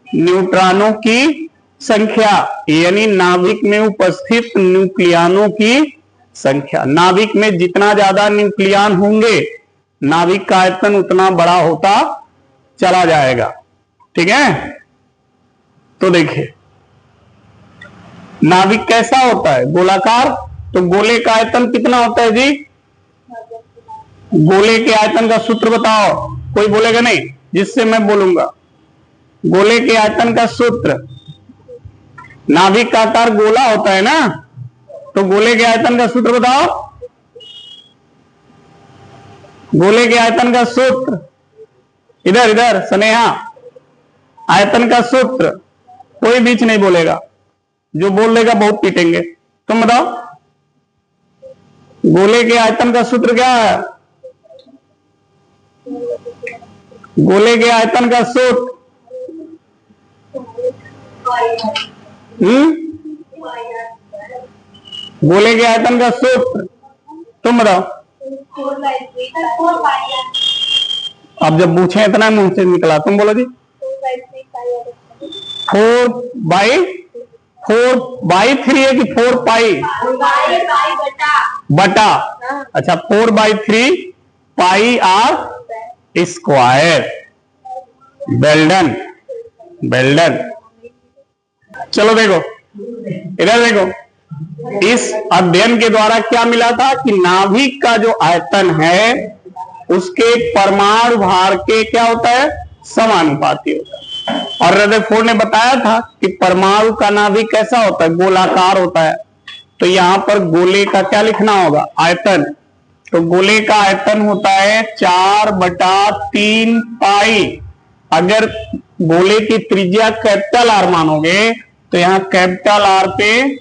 Speaker 1: न्यूट्रॉनों की संख्या, यानी नाभिक में उपस्थित न्यूक्लियनों की संख्या। नाभिक में जितना ज्यादा न्यूक्लियन होंगे नाभिक का आयतन उतना बड़ा होता चला जाएगा, ठीक है। तो देखिए नाभिक कैसा होता है? गोलाकार। तो गोले का आयतन कितना होता है जी? गोले के आयतन का सूत्र बताओ। कोई बोलेगा नहीं, जिससे मैं बोलूंगा। गोले के आयतन का सूत्र, नाभिक का आकार गोला होता है ना, तो गोले के आयतन का सूत्र बताओ। गोले के आयतन का सूत्र, इधर इधर स्नेहा, आयतन का सूत्र। कोई बीच नहीं बोलेगा, जो बोल देगा बहुत पीटेंगे। तुम बताओ, गोले के आयतन का सूत्र क्या है? गोले के आयतन का सूत्र गोले के आयतन का सूत्र तुम बताओ। अब जब पूछे इतना मुंह से निकला, तुम बोलो जी। 4/3 है कि 4 पाई बटा? अच्छा, 4/3 पाई आर स्क्वायर। Well done. चलो देखो, इधर देखो, इस अध्ययन के द्वारा क्या मिला था कि नाभिक का जो आयतन है उसके परमाणु भार के क्या होता है? समानुपाती होता है। और रदरफोर्ड ने बताया था कि परमाणु का नाभिक कैसा होता है? गोलाकार होता है। तो यहां पर गोले का क्या लिखना होगा? आयतन। तो गोले का आयतन होता है 4/3 पाई। अगर गोले की त्रिज्या कैपिटल आर मानोगे तो यहां कैपिटल आर पे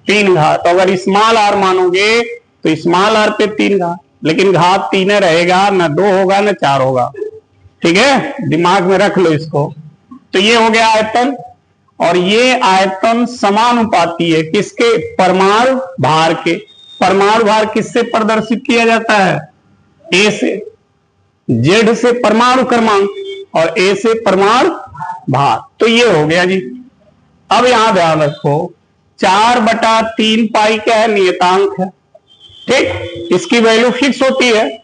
Speaker 1: 3 घात, अगर स्मॉल आर मानोगे तो स्मॉल आर पे 3 घात, लेकिन घात 3 रहेगा, न 2 होगा न 4 होगा। ठीक है, दिमाग में रख लो इसको। तो ये हो गया आयतन, और ये आयतन समानुपाती है किसके? परमाणु भार के। परमाणु भार किससे प्रदर्शित किया जाता है? ए से। जेड से परमाणु क्रमांक और ए से परमाणु भार। तो ये हो गया जी। अब यहां ध्यान रखो, 4/3 पाई क्या है? नियतांक है। ठीक, इसकी वैल्यू फिक्स होती है।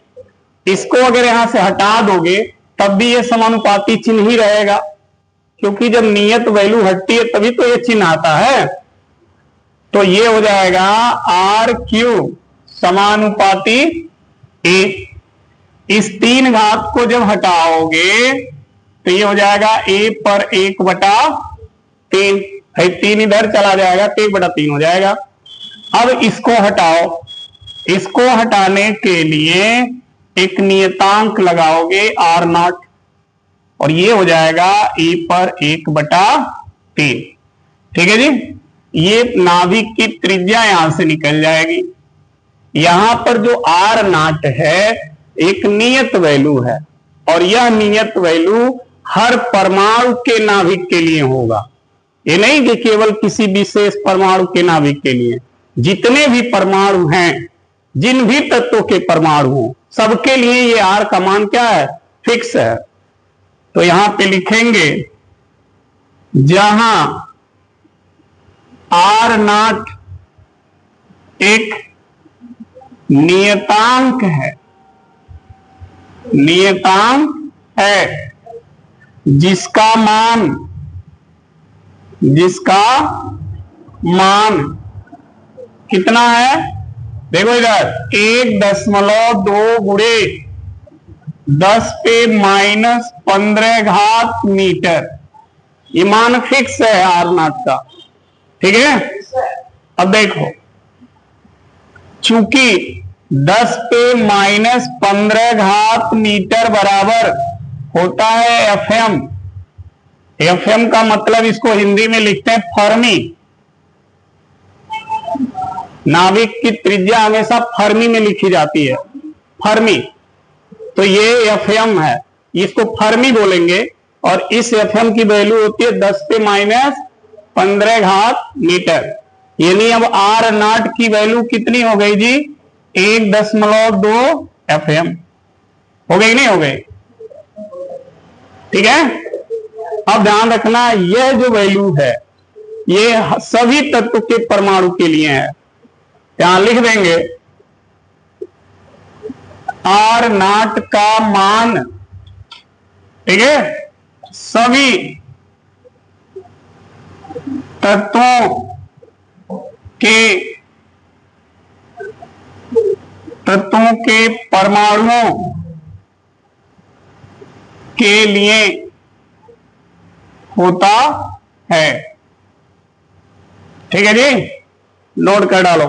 Speaker 1: इसको अगर यहां से हटा दोगे तब भी ये समानुपाती चिन्ह ही रहेगा, क्योंकि जब नियत वैल्यू हटती है तभी तो ये चिन्ह आता है। तो ये हो जाएगा R³ समानुपाती ए। इस 3 घात को जब हटाओगे तो ये हो जाएगा A पर 1/3। 3 इधर चला जाएगा तो 1/3 हो जाएगा। अब इसको हटाओ, इसको हटाने के लिए एक नियतांक लगाओगे R0, और ये हो जाएगा A पर 1/3। ठीक है जी। ये नाभिक की त्रिज्या यहां से निकल जाएगी। यहां पर जो R0 है एक नियत वैल्यू है, और यह नियत वैल्यू हर परमाणु के नाभिक के लिए होगा। ये नहीं कि केवल किसी विशेष परमाणु के नाभिक के लिए, जितने भी परमाणु हैं, जिन भी तत्वों के परमाणु हो, सबके लिए ये R का मान क्या है? फिक्स है। तो यहां पे लिखेंगे, जहां R0 एक नियतांक है, जिसका मान कितना है? देखो इधर 1.2 गुणे 10⁻15 घात मीटर। ये मान फिक्स है R0 का। ठीक है। अब देखो, चूंकि 10⁻15 घात मीटर बराबर होता है FM। FM का मतलब इसको हिंदी में लिखते हैं फर्मी। नाभिक की त्रिज्या हमेशा फर्मी में लिखी जाती है, फर्मी। तो ये FM है, इसको फर्मी बोलेंगे। और इस FM की वैल्यू होती है 10⁻15 घात मीटर। यानी अब R0 की वैल्यू कितनी हो गई जी? 1.2 FM हो गई, नहीं हो गई? ठीक है। अब ध्यान रखना, यह जो वैल्यू है ये सभी तत्व के परमाणु के लिए है। यहां लिख देंगे R0 का मान, ठीक है, सभी तत्वों के तत्वों के परमाणुओं के लिए होता है। ठीक है जी, नोट कर डालो।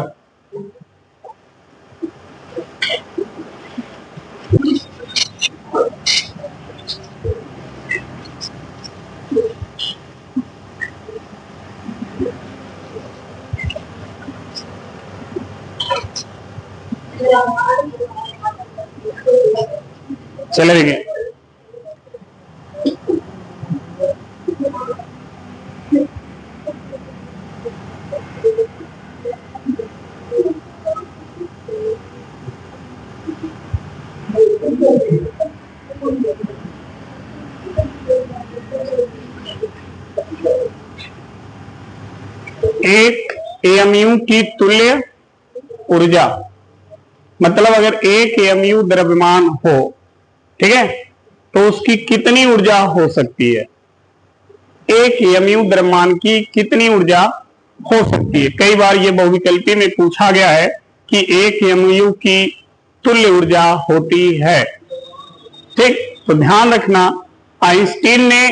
Speaker 1: चले देखिए, एक एएमयू की तुल्य ऊर्जा, मतलब अगर एक एएमयू द्रव्यमान हो, ठीक है, तो उसकी कितनी ऊर्जा हो सकती है? एक एएमयू द्रव्यमान की कितनी ऊर्जा हो सकती है? कई बार ये बहुविकल्पी में पूछा गया है कि एक एएमयू की तुल्य ऊर्जा होती है। ठीक, तो ध्यान रखना, आइंस्टीन ने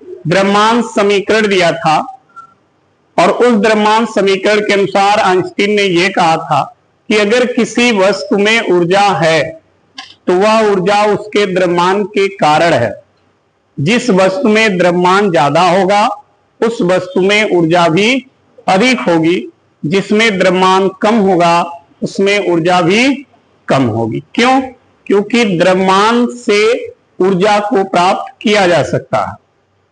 Speaker 1: द्रव्यमान समीकरण दिया था और उस द्रव्यमान समीकरण के अनुसार आइंस्टीन ने यह कहा था कि अगर किसी वस्तु में ऊर्जा है तो वह ऊर्जा उसके द्रव्यमान के कारण है। जिस वस्तु में द्रव्यमान ज्यादा होगा उस वस्तु में ऊर्जा भी अधिक होगी, जिसमें द्रव्यमान कम होगा उसमें ऊर्जा भी कम होगी। क्यों? क्योंकि द्रव्यमान से ऊर्जा को प्राप्त किया जा सकता है,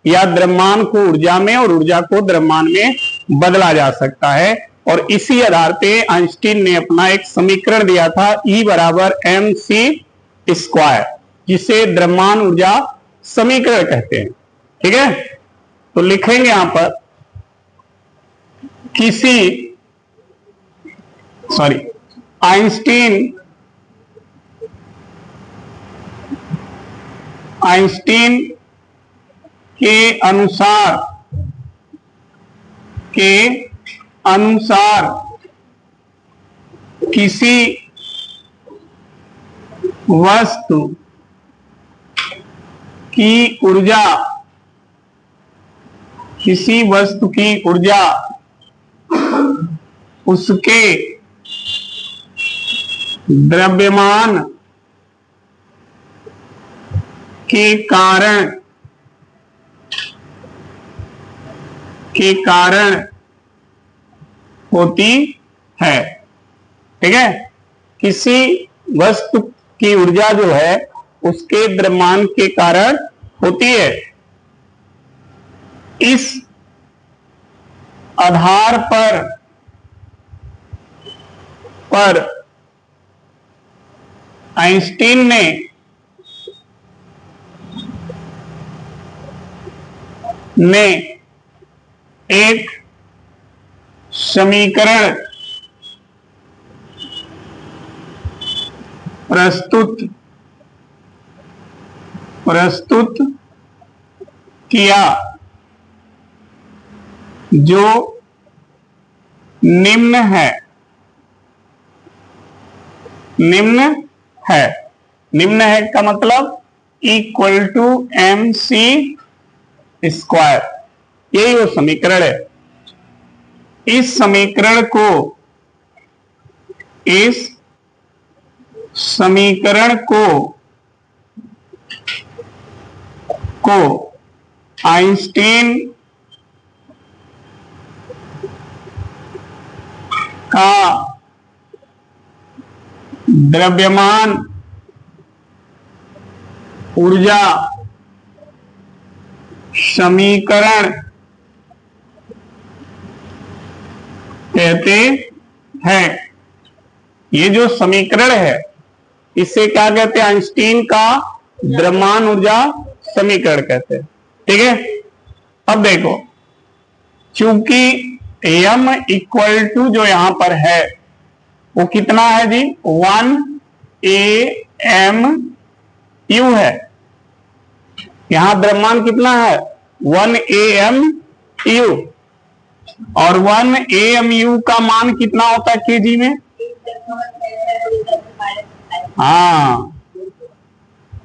Speaker 1: या द्रव्यमान को ऊर्जा में और ऊर्जा को द्रव्यमान में बदला जा सकता है। और इसी आधार पे आइंस्टीन ने अपना एक समीकरण दिया था, E बराबर mc², जिसे द्रव्यमान ऊर्जा समीकरण कहते हैं। ठीक है, तो लिखेंगे यहां पर आइंस्टीन के अनुसार किसी वस्तु की ऊर्जा उसके द्रव्यमान के कारण होती है। ठीक है, किसी वस्तु की ऊर्जा जो है उसके द्रव्यमान के कारण होती है। इस आधार पर आइंस्टीन ने एक समीकरण प्रस्तुत किया जो निम्न है। निम्न है का मतलब इक्वल टू mc², यही वो समीकरण है। इस समीकरण को आइंस्टीन का द्रव्यमान ऊर्जा समीकरण कहते हैं। ये जो समीकरण है इसे क्या कहते हैं? आइंस्टीन का द्रव्यमान ऊर्जा समीकरण कहते हैं। ठीक है, अब देखो, चूंकि m इक्वल टू जो यहां पर है वो कितना है जी? 1AMU है। यहां द्रव्यमान कितना है? 1AMU। और 1 AMU का मान कितना होता है केजी में? हाँ,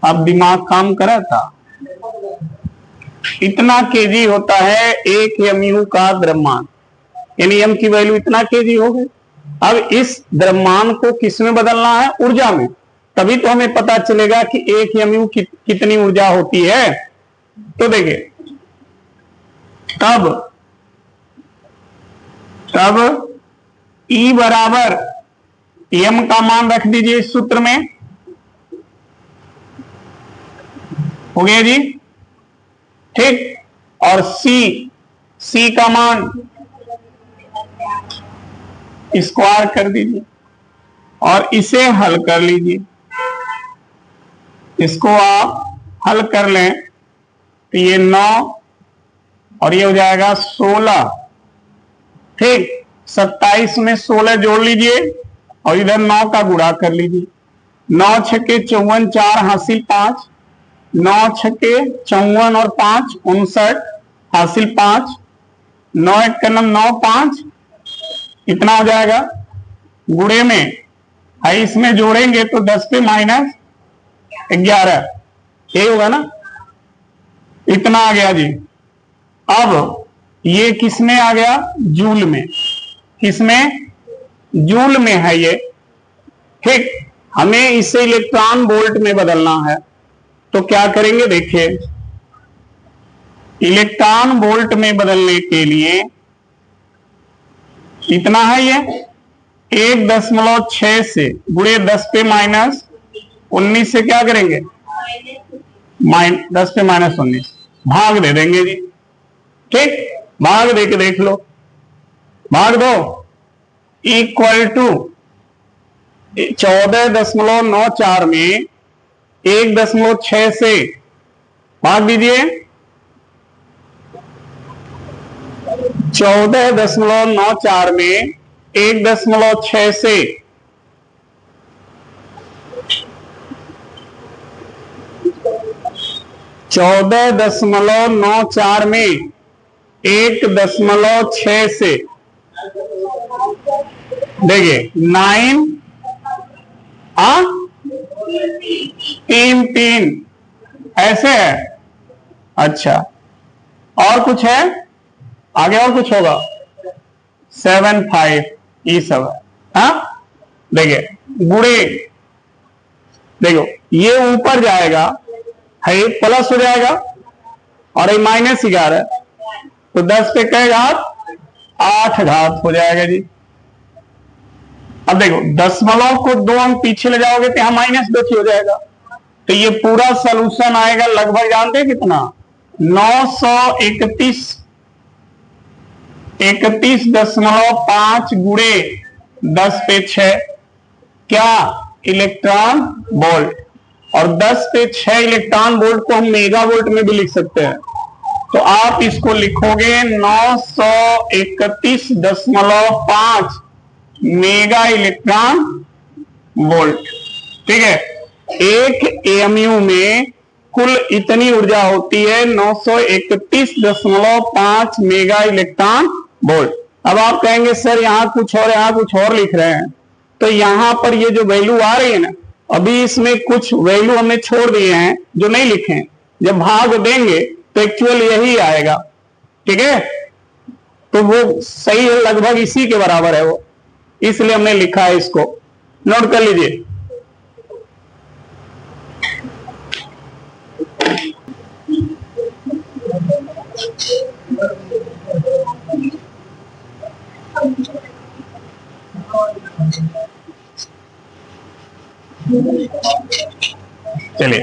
Speaker 1: अब दिमाग काम करा था। इतना केजी होता है 1 MU का द्रव्यमान, यानी m की वैल्यू इतना केजी हो गई। अब इस द्रव्यमान को किस में बदलना है? ऊर्जा में। तभी तो हमें पता चलेगा कि 1 MU कितनी ऊर्जा होती है। तो देखिए, तब E बराबर m का मान रख दीजिए इस सूत्र में, हो गया जी, ठीक। और C का मान स्क्वायर कर दीजिए और इसे हल कर लीजिए। इसको आप हल कर लें तो ये 9 और ये हो जाएगा 16, ठीक। 27 में 16 जोड़ लीजिए और इधर 9 का गुणा कर लीजिए। 9 छक्के 54, 4 हासिल 5, 9 छक्के 54 और 5 59 हासिल 5, 9 एक का 9 5, इतना हो जाएगा। गुणे में है, इसमें जोड़ेंगे तो 10 पे -11, यही होगा ना, इतना आ गया जी। अब ये किस में आ गया? जूल में। किसमें? जूल में है ये, ठीक। हमें इसे इलेक्ट्रॉन वोल्ट में बदलना है, तो क्या करेंगे? देखिए, इलेक्ट्रॉन वोल्ट में बदलने के लिए इतना है ये 1.6 से गुणे 10 पे -19 से क्या करेंगे? 10 पे -19 भाग दे देंगे जी, ठीक। भाग दे के देख लो, भाग दो, इक्वल टू 14.94 में 1.6 से भाग दीजिए। 14.94 में 1.6 से 14.94 में 1.6 से देखिए 9 3 ऐसे है। अच्छा, और कुछ है आगे? और कुछ होगा? 7 5 ये सब है। हाँ, देखिए गुणे, देखो ये ऊपर जाएगा, है प्लस हो जाएगा और ये -11, तो 10 पे क्या घात? 8 घात हो जाएगा जी। अब देखो दशमलव को 2 अंक पीछे ले जाओगे तो यहां -10 हो जाएगा, तो ये पूरा सॉल्यूशन आएगा लगभग, जानते हैं कितना? 931.5 गुणे 10 पे 6 क्या? Electron volt. और 10 पे 6 इलेक्ट्रॉन वोल्ट को हम मेगा वोल्ट में भी लिख सकते हैं, तो आप इसको लिखोगे 931.5 मेगा इलेक्ट्रॉन वोल्ट, ठीक है। 1 AMU में कुल इतनी ऊर्जा होती है 931.5 मेगा इलेक्ट्रॉन वोल्ट। अब आप कहेंगे सर यहां कुछ और, यहां कुछ और लिख रहे हैं, तो यहां पर ये जो वैल्यू आ रही है ना, अभी इसमें कुछ वैल्यू हमने छोड़ दिए हैं जो नहीं लिखे हैं। जब भाग देंगे तो एक्चुअल यही आएगा, ठीक है। तो वो सही है, लगभग इसी के बराबर है वो, इसलिए हमने लिखा है, इसको नोट कर लीजिए। चलिए,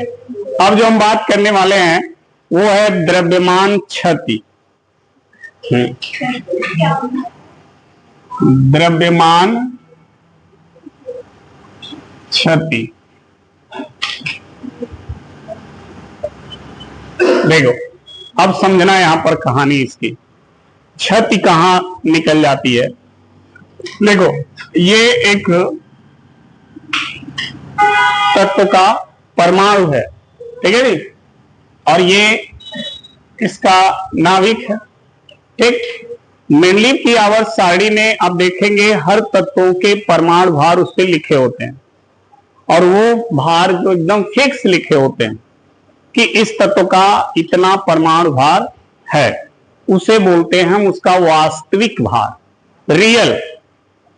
Speaker 1: अब जो हम बात करने वाले हैं वो है द्रव्यमान क्षति। द्रव्यमान क्षति, देखो अब समझना यहां पर कहानी इसकी, क्षति कहां निकल जाती है। देखो ये एक तत्व का परमाणु है, ठीक है जी, और ये इसका नाभिक है, ठीक। मेंडलीव की आवर्त सारणी में आप देखेंगे हर तत्वों के परमाणु भार उस पर लिखे होते हैं, और वो भार जो एकदम फिक्स लिखे होते हैं कि इस तत्व का इतना परमाणु भार है, उसे बोलते हैं हम उसका वास्तविक भार, रियल।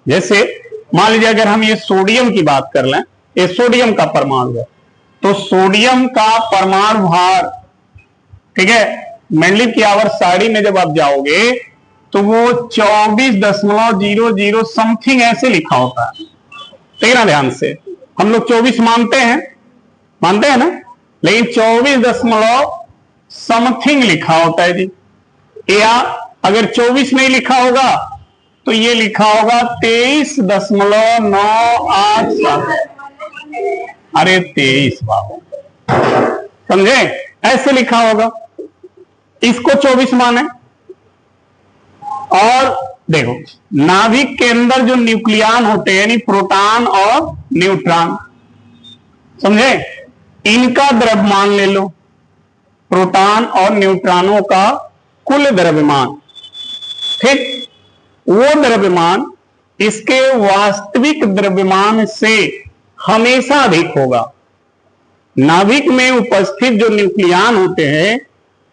Speaker 1: जैसे मान लीजिए अगर हम ये सोडियम की बात कर लें, ये सोडियम का परमाणु है, तो सोडियम का परमाणु भार, ठीक है, मेंडलीव की आवर्त सारणी में जब आप जाओगे तो वो 24.00 समथिंग ऐसे लिखा होता है। ठीक है ना, ध्यान से हम लोग 24 मानते हैं ना, लेकिन 24 समथिंग लिखा होता है जी। या अगर 24 नहीं लिखा होगा तो ये लिखा होगा 23.987। अरे 23 बाबू, समझे, ऐसे लिखा होगा, इसको 24 माने। और देखो नाभिक के अंदर जो न्यूक्लियन होते हैं यानी प्रोटॉन और न्यूट्रॉन, समझे, इनका द्रव्यमान ले लो, प्रोटॉन और न्यूट्रॉनों का कुल द्रव्यमान, ठीक, वो द्रव्यमान इसके वास्तविक द्रव्यमान से हमेशा अधिक होगा। नाभिक में उपस्थित जो न्यूक्लियन होते हैं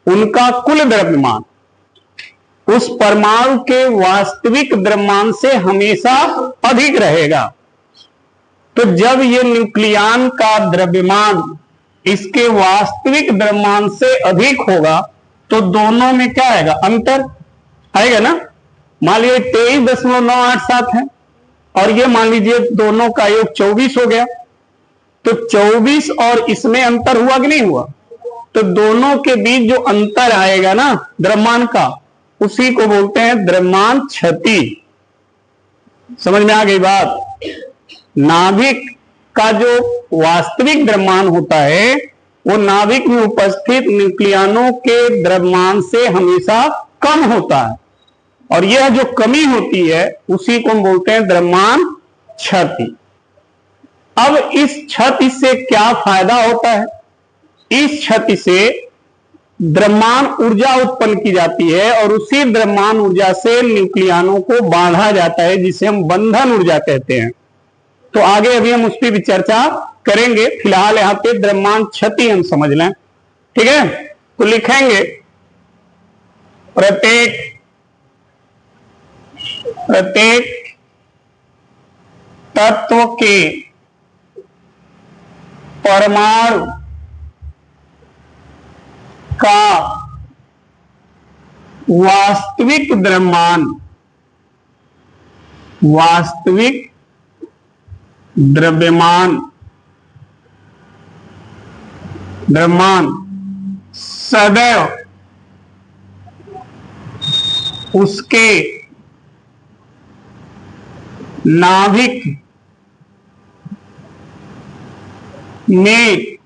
Speaker 1: उनका कुल द्रव्यमान उस परमाणु के वास्तविक द्रव्यमान से हमेशा अधिक रहेगा। तो जब ये न्यूक्लियन का द्रव्यमान इसके वास्तविक द्रव्यमान से अधिक होगा तो दोनों में क्या आएगा, अंतर आएगा ना। मान लीजिए 23.987 है और ये मान लीजिए दोनों का योग 24 हो गया, तो 24 और इसमें अंतर हुआ कि नहीं हुआ, तो दोनों के बीच जो अंतर आएगा ना द्रव्यमान का, उसी को बोलते हैं द्रव्यमान क्षति। समझ में आ गई बात। नाभिक का जो वास्तविक द्रव्यमान होता है वो नाभिक में उपस्थित न्यूक्लियनों के द्रव्यमान से हमेशा कम होता है, और यह जो कमी होती है उसी को हम बोलते हैं द्रव्यमान क्षति। अब इस क्षति से क्या फायदा होता है, इस क्षति से द्रव्यमान ऊर्जा उत्पन्न की जाती है और उसी द्रव्यमान ऊर्जा से न्यूक्लियनों को बांधा जाता है, जिसे हम बंधन ऊर्जा कहते हैं। तो आगे अभी हम उस पर भी चर्चा करेंगे, फिलहाल यहां पे द्रव्यमान क्षति हम समझ लें, ठीक है। तो लिखेंगे प्रत्येक तत्व के परमाणु का वास्तविक द्रव्यमान सदैव उसके नाभिक में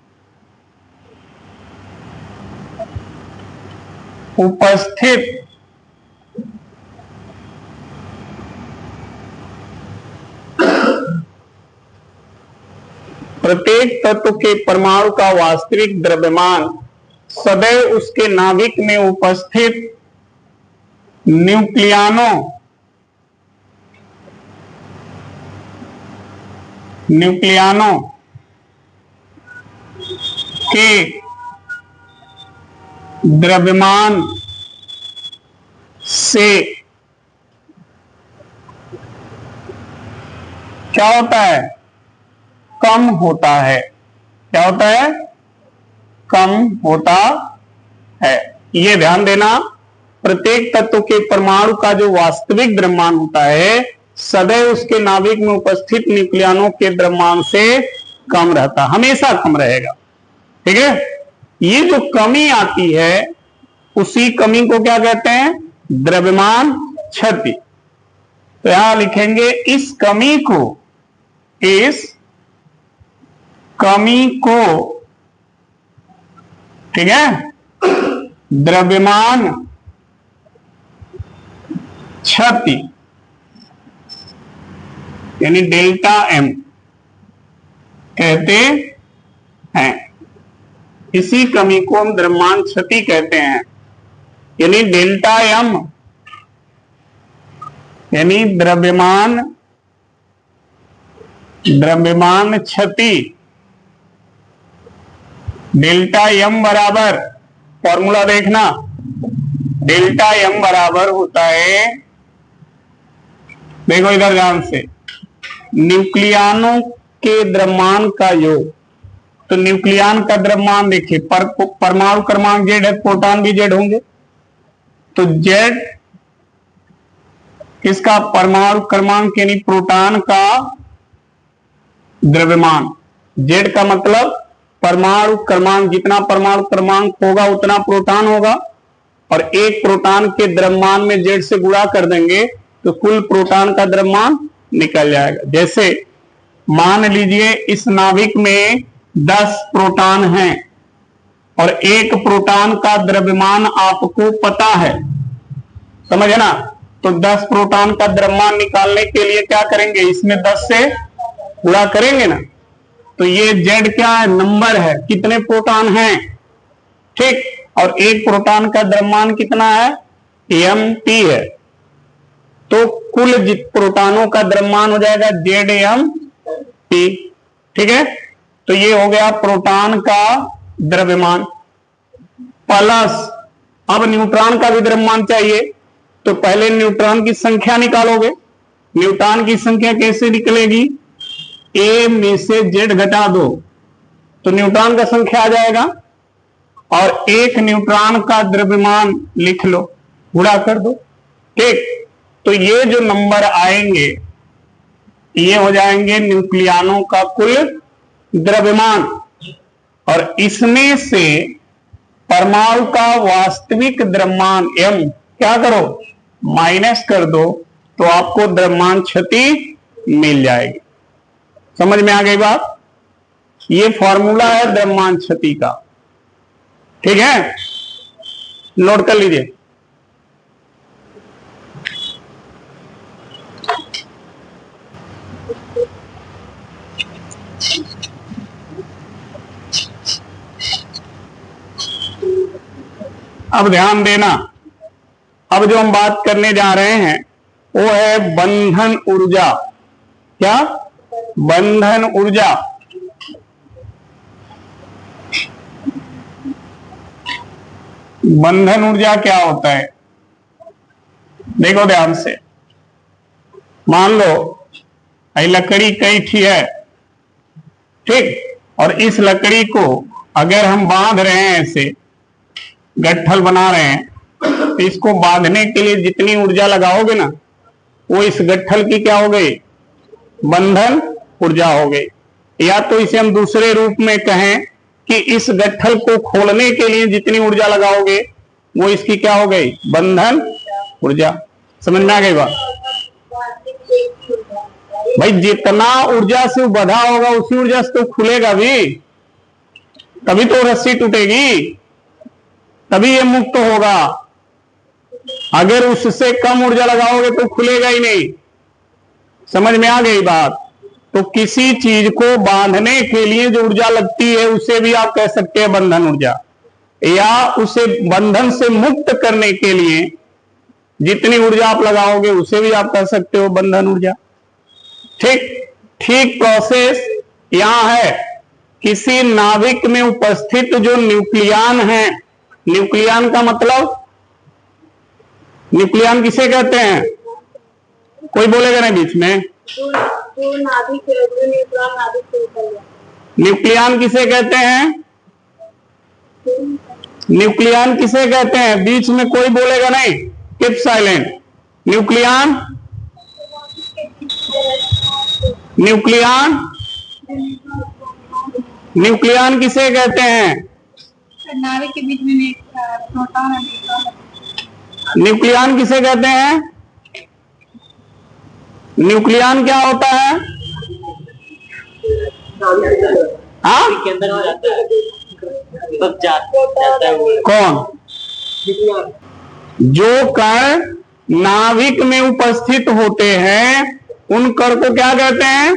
Speaker 1: उपस्थित प्रत्येक तत्व के परमाणु का वास्तविक द्रव्यमान सदैव उसके नाभिक में उपस्थित न्यूक्लियनों के द्रव्यमान से क्या होता है, कम होता है। क्या होता है, कम होता है। ये ध्यान देना, प्रत्येक तत्व के परमाणु का जो वास्तविक द्रव्यमान होता है सदैव उसके नाभिक में उपस्थित न्यूक्लियनों के द्रव्यमान से कम रहता, हमेशा कम रहेगा, ठीक है। ये जो कमी आती है उसी कमी को क्या कहते हैं, द्रव्यमान क्षति। तो यहां लिखेंगे इस कमी को, ठीक है, द्रव्यमान क्षति यानी डेल्टा एम कहते हैं। इसी कमी को हम द्रव्यमान क्षति कहते हैं, यानी डेल्टा एम यानी द्रव्यमान क्षति डेल्टा एम बराबर, फॉर्मूला देखना, डेल्टा एम बराबर होता है, देखो इधर ध्यान से, न्यूक्लियानों के द्रव्यमान का योग। तो न्यूक्लियान का द्रव्यमान देखिए, परमाणु क्रमांक जेड है, प्रोटॉन भी जेड होंगे, तो जेड किसका परमाणु क्रमांक यानी प्रोटॉन का द्रव्यमान, जेड का मतलब परमाणु क्रमांक, जितना परमाणु क्रमांक होगा उतना प्रोटॉन होगा, और एक प्रोटॉन के द्रव्यमान में जेड से गुणा कर देंगे तो कुल प्रोटॉन का द्रव्यमान निकल जाएगा। जैसे मान लीजिए इस नाभिक में 10 प्रोटॉन हैं और एक प्रोटॉन का द्रव्यमान आपको पता है, समझ ना, तो 10 प्रोटॉन का द्रव्यमान निकालने के लिए क्या करेंगे, इसमें 10 से गुणा करेंगे ना, तो ये जेड क्या है, नंबर है, कितने प्रोटॉन हैं, ठीक, और एक प्रोटॉन का द्रव्यमान कितना है, mp है, तो कुल प्रोटॉनों का द्रव्यमान हो जाएगा ZmP, ठीक है। तो ये हो गया प्रोटॉन का द्रव्यमान, प्लस अब न्यूट्रॉन का भी द्रव्यमान चाहिए, तो पहले न्यूट्रॉन की संख्या निकालोगे। न्यूट्रॉन की संख्या कैसे निकलेगी, ए में से जेड घटा दो तो न्यूट्रॉन का संख्या आ जाएगा, और एक न्यूट्रॉन का द्रव्यमान लिख लो, गुणा कर दो, ठीक। तो ये जो नंबर आएंगे ये हो जाएंगे न्यूक्लियानों का कुल द्रव्यमान, और इसमें से परमाणु का वास्तविक द्रव्यमान m क्या करो, माइनस कर दो, तो आपको द्रव्यमान क्षति मिल जाएगी। समझ में आ गई बात, ये फॉर्मूला है द्रव्यमान क्षति का, ठीक है, नोट कर लीजिए। अब ध्यान देना, अब जो हम बात करने जा रहे हैं वो है बंधन ऊर्जा। क्या, बंधन ऊर्जा। बंधन ऊर्जा क्या होता है, देखो ध्यान से, मान लो ये लकड़ी कई थी है, ठीक, और इस लकड़ी को अगर हम बांध रहे हैं, ऐसे गट्ठल बना रहे हैं, तो इसको बांधने के लिए जितनी ऊर्जा लगाओगे ना, वो इस गट्ठल की क्या हो गई, बंधन ऊर्जा हो गई। या तो इसे हम दूसरे रूप में कहें कि इस गट्ठल को खोलने के लिए जितनी ऊर्जा लगाओगे वो इसकी क्या हो गई, बंधन ऊर्जा। समझ में आ गई बात भाई, जितना ऊर्जा से बंधा होगा उसी ऊर्जा से तो खुलेगा भी, तभी तो रस्सी टूटेगी, तभी ये मुक्त होगा। अगर उससे कम ऊर्जा लगाओगे तो खुलेगा ही नहीं। समझ में आ गई बात। तो किसी चीज को बांधने के लिए जो ऊर्जा लगती है उसे भी आप कह सकते हैं बंधन ऊर्जा, या उसे बंधन से मुक्त करने के लिए जितनी ऊर्जा आप लगाओगे उसे भी आप कह सकते हो बंधन ऊर्जा। ठीक प्रोसेस यहां है। किसी नाभिक में उपस्थित जो न्यूक्लियन है, न्यूक्लियन का मतलब, न्यूक्लियन किसे कहते हैं, कोई बोलेगा नहीं बीच में,
Speaker 2: जो नाभिक है, जो न्यूट्रॉन नाभिक से निकल गया,
Speaker 1: न्यूक्लियन किसे कहते हैं, न्यूक्लियन किसे कहते हैं, बीच में कोई बोलेगा नहीं, keep silent. Nucleon, nucleon, nucleon किसे कहते हैं,
Speaker 2: नाभिक के बीच में प्रोटॉन और न्यूट्रॉन।
Speaker 1: न्यूक्लियन किसे कहते हैं, न्यूक्लियन क्या होता है, हाँ कौन, जो कण नाभिक में उपस्थित होते हैं उन कण को क्या कहते हैं,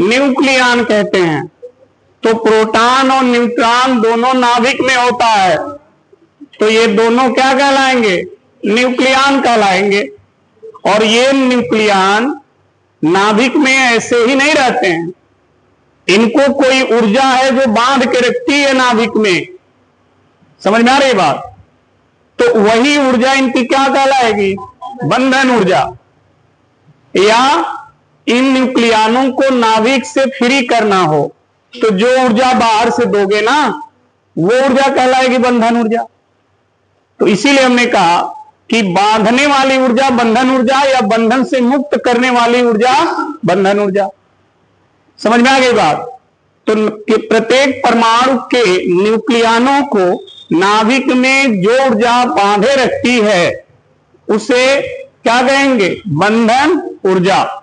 Speaker 1: न्यूक्लियन कहते हैं। तो प्रोटॉन और न्यूट्रॉन दोनों नाभिक में होता है, तो ये दोनों क्या कहलाएंगे, न्यूक्लियन कहलाएंगे। और ये न्यूक्लियन नाभिक में ऐसे ही नहीं रहते हैं, इनको कोई ऊर्जा है जो बांध के रखती है नाभिक में। समझ में आ रही बात? तो वही ऊर्जा इनकी क्या कहलाएगी? बंधन ऊर्जा। या इन न्यूक्लियनों को नाभिक से फ्री करना हो तो जो ऊर्जा बाहर से दोगे ना, वो ऊर्जा कहलाएगी बंधन ऊर्जा। तो इसीलिए हमने कहा कि बांधने वाली ऊर्जा बंधन ऊर्जा, या बंधन से मुक्त करने वाली ऊर्जा बंधन ऊर्जा। समझ में आ गई बात? तो प्रत्येक परमाणु के न्यूक्लियनों को नाभिक में जो ऊर्जा बांधे रखती है उसे क्या कहेंगे? बंधन ऊर्जा।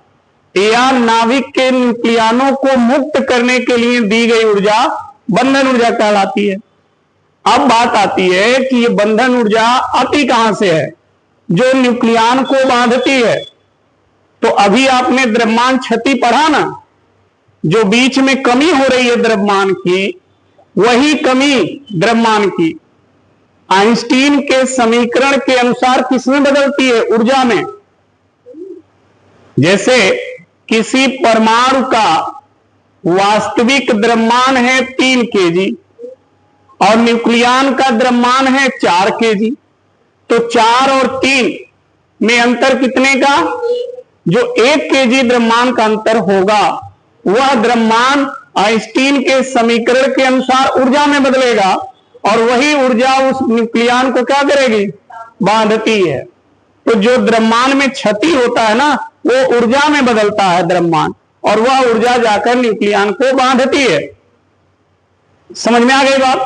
Speaker 1: या नाभिक के न्यूक्लियनों को मुक्त करने के लिए दी गई ऊर्जा बंधन ऊर्जा कहलाती है। अब बात आती है कि ये बंधन ऊर्जा आती कहां से है? जो न्यूक्लियन को बांधती है। तो अभी आपने द्रव्यमान क्षति पढ़ा ना, जो बीच में कमी हो रही है द्रव्यमान की, वही कमी द्रव्यमान की आइंस्टीन के समीकरण के अनुसार किसमें बदलती है? ऊर्जा में। जैसे किसी परमाणु का वास्तविक द्रव्यमान है 3 केजी और न्यूक्लियन का द्रव्यमान है 4 केजी, तो 4 और 3 में अंतर कितने का? जो 1 केजी द्रव्यमान का अंतर होगा वह द्रव्यमान आइंस्टीन के समीकरण के अनुसार ऊर्जा में बदलेगा, और वही ऊर्जा उस न्यूक्लियन को क्या करेगी? बांधती है। तो जो द्रव्यमान में क्षति होता है ना, वो ऊर्जा में बदलता है द्रव्यमान, और वह ऊर्जा जाकर न्यूक्लियन को बांधती है। समझ में आ गई बात?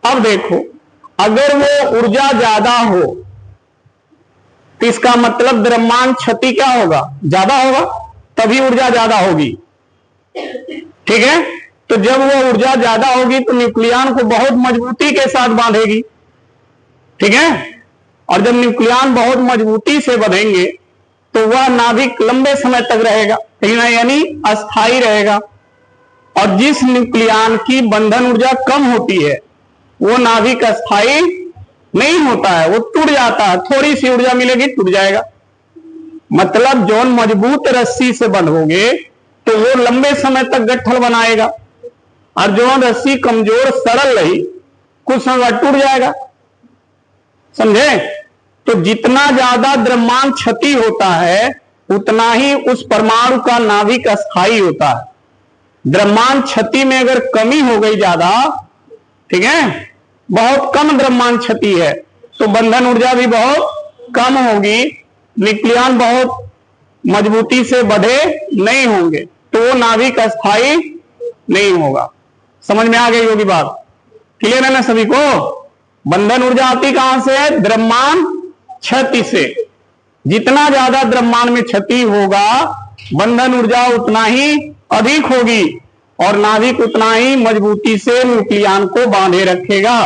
Speaker 1: अब देखो, अगर वो ऊर्जा ज्यादा हो तो इसका मतलब द्रव्यमान क्षति क्या होगा? ज्यादा होगा, तभी ऊर्जा ज्यादा होगी। ठीक है? तो जब वो ऊर्जा ज्यादा होगी तो न्यूक्लियन को बहुत मजबूती के साथ बांधेगी। ठीक है? और जब न्यूक्लियन बहुत मजबूती से बंधेंगे तो वह नाभिक लंबे समय तक रहेगा, यानी अस्थायी रहेगा। और जिस न्यूक्लियन की बंधन ऊर्जा कम होती है वो नाभिक अस्थायी नहीं होता है, वो टूट जाता है। थोड़ी सी ऊर्जा मिलेगी, टूट जाएगा। मतलब जो मजबूत रस्सी से बंधोगे तो वो लंबे समय तक गट्ठल बनाएगा, और जो रस्सी कमजोर सरल रही कुछ समय बाद टूट जाएगा। समझे? तो जितना ज्यादा द्रव्यमान क्षति होता है उतना ही उस परमाणु का नाभिक अस्थायी होता है। द्रव्यमान क्षति में अगर कमी हो गई ज्यादा, ठीक है, बहुत कम द्रव्यमान क्षति है, तो बंधन ऊर्जा भी बहुत कम होगी, न्यूक्लियन बहुत मजबूती से बंधे नहीं होंगे, तो वो नाभिक अस्थायी नहीं होगा। समझ में आ गई होगी बात? क्लियर है ना सभी को? बंधन ऊर्जा आती कहां से है? द्रव्यमान क्षति से। जितना ज्यादा द्रव्यमान में क्षति होगा बंधन ऊर्जा उतना ही अधिक होगी, और नाभिक उतना ही मजबूती से न्यूक्लियन को बांधे रखेगा।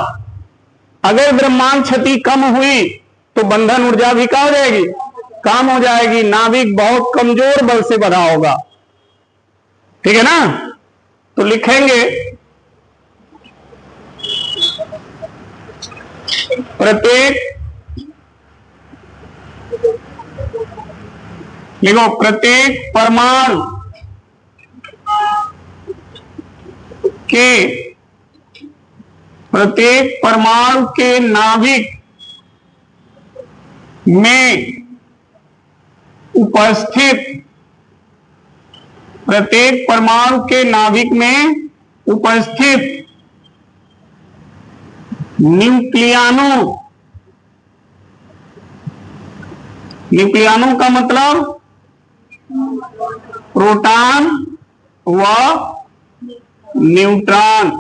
Speaker 1: अगर द्रव्यमान क्षति कम हुई तो बंधन ऊर्जा भी क्या हो जाएगी? कम हो जाएगी। नाभिक बहुत कमजोर बल से बंधा होगा। ठीक है ना? तो लिखेंगे प्रत्येक, लिखो, प्रत्येक परमाणु के नाभिक में उपस्थित, प्रत्येक परमाणु के नाभिक में उपस्थित न्यूक्लियनों का मतलब प्रोटॉन व न्यूट्रॉन,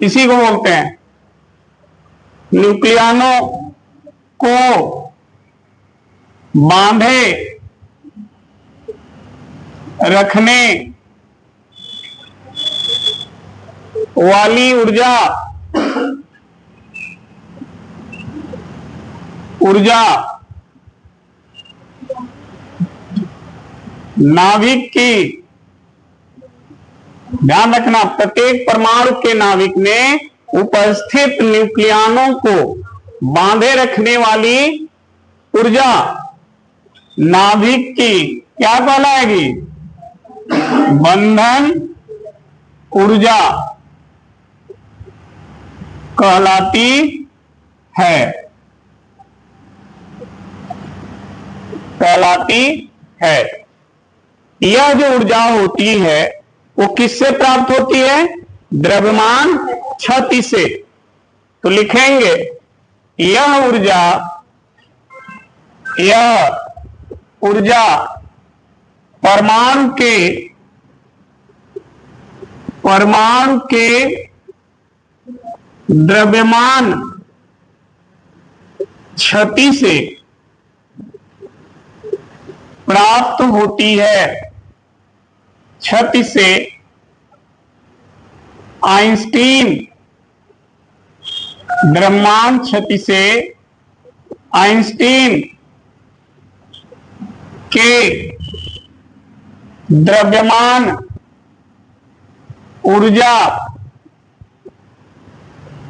Speaker 1: इसी को बोलते हैं। न्यूक्लियनों को बांधे रखने वाली ऊर्जा नाभिक की, ध्यान रखना, प्रत्येक परमाणु के नाभिक में उपस्थित न्यूक्लियनों को बांधे रखने वाली ऊर्जा नाभिक की क्या कहलाएगी? बंधन ऊर्जा कहलाती है, कहलाती है। यह जो ऊर्जा होती है वो किससे प्राप्त होती है? द्रव्यमान क्षति से। तो लिखेंगे यह ऊर्जा परमाणु के द्रव्यमान क्षति से प्राप्त होती है। क्षति से आइंस्टीन द्रव्यमान क्षति से आइंस्टीन के द्रव्यमान ऊर्जा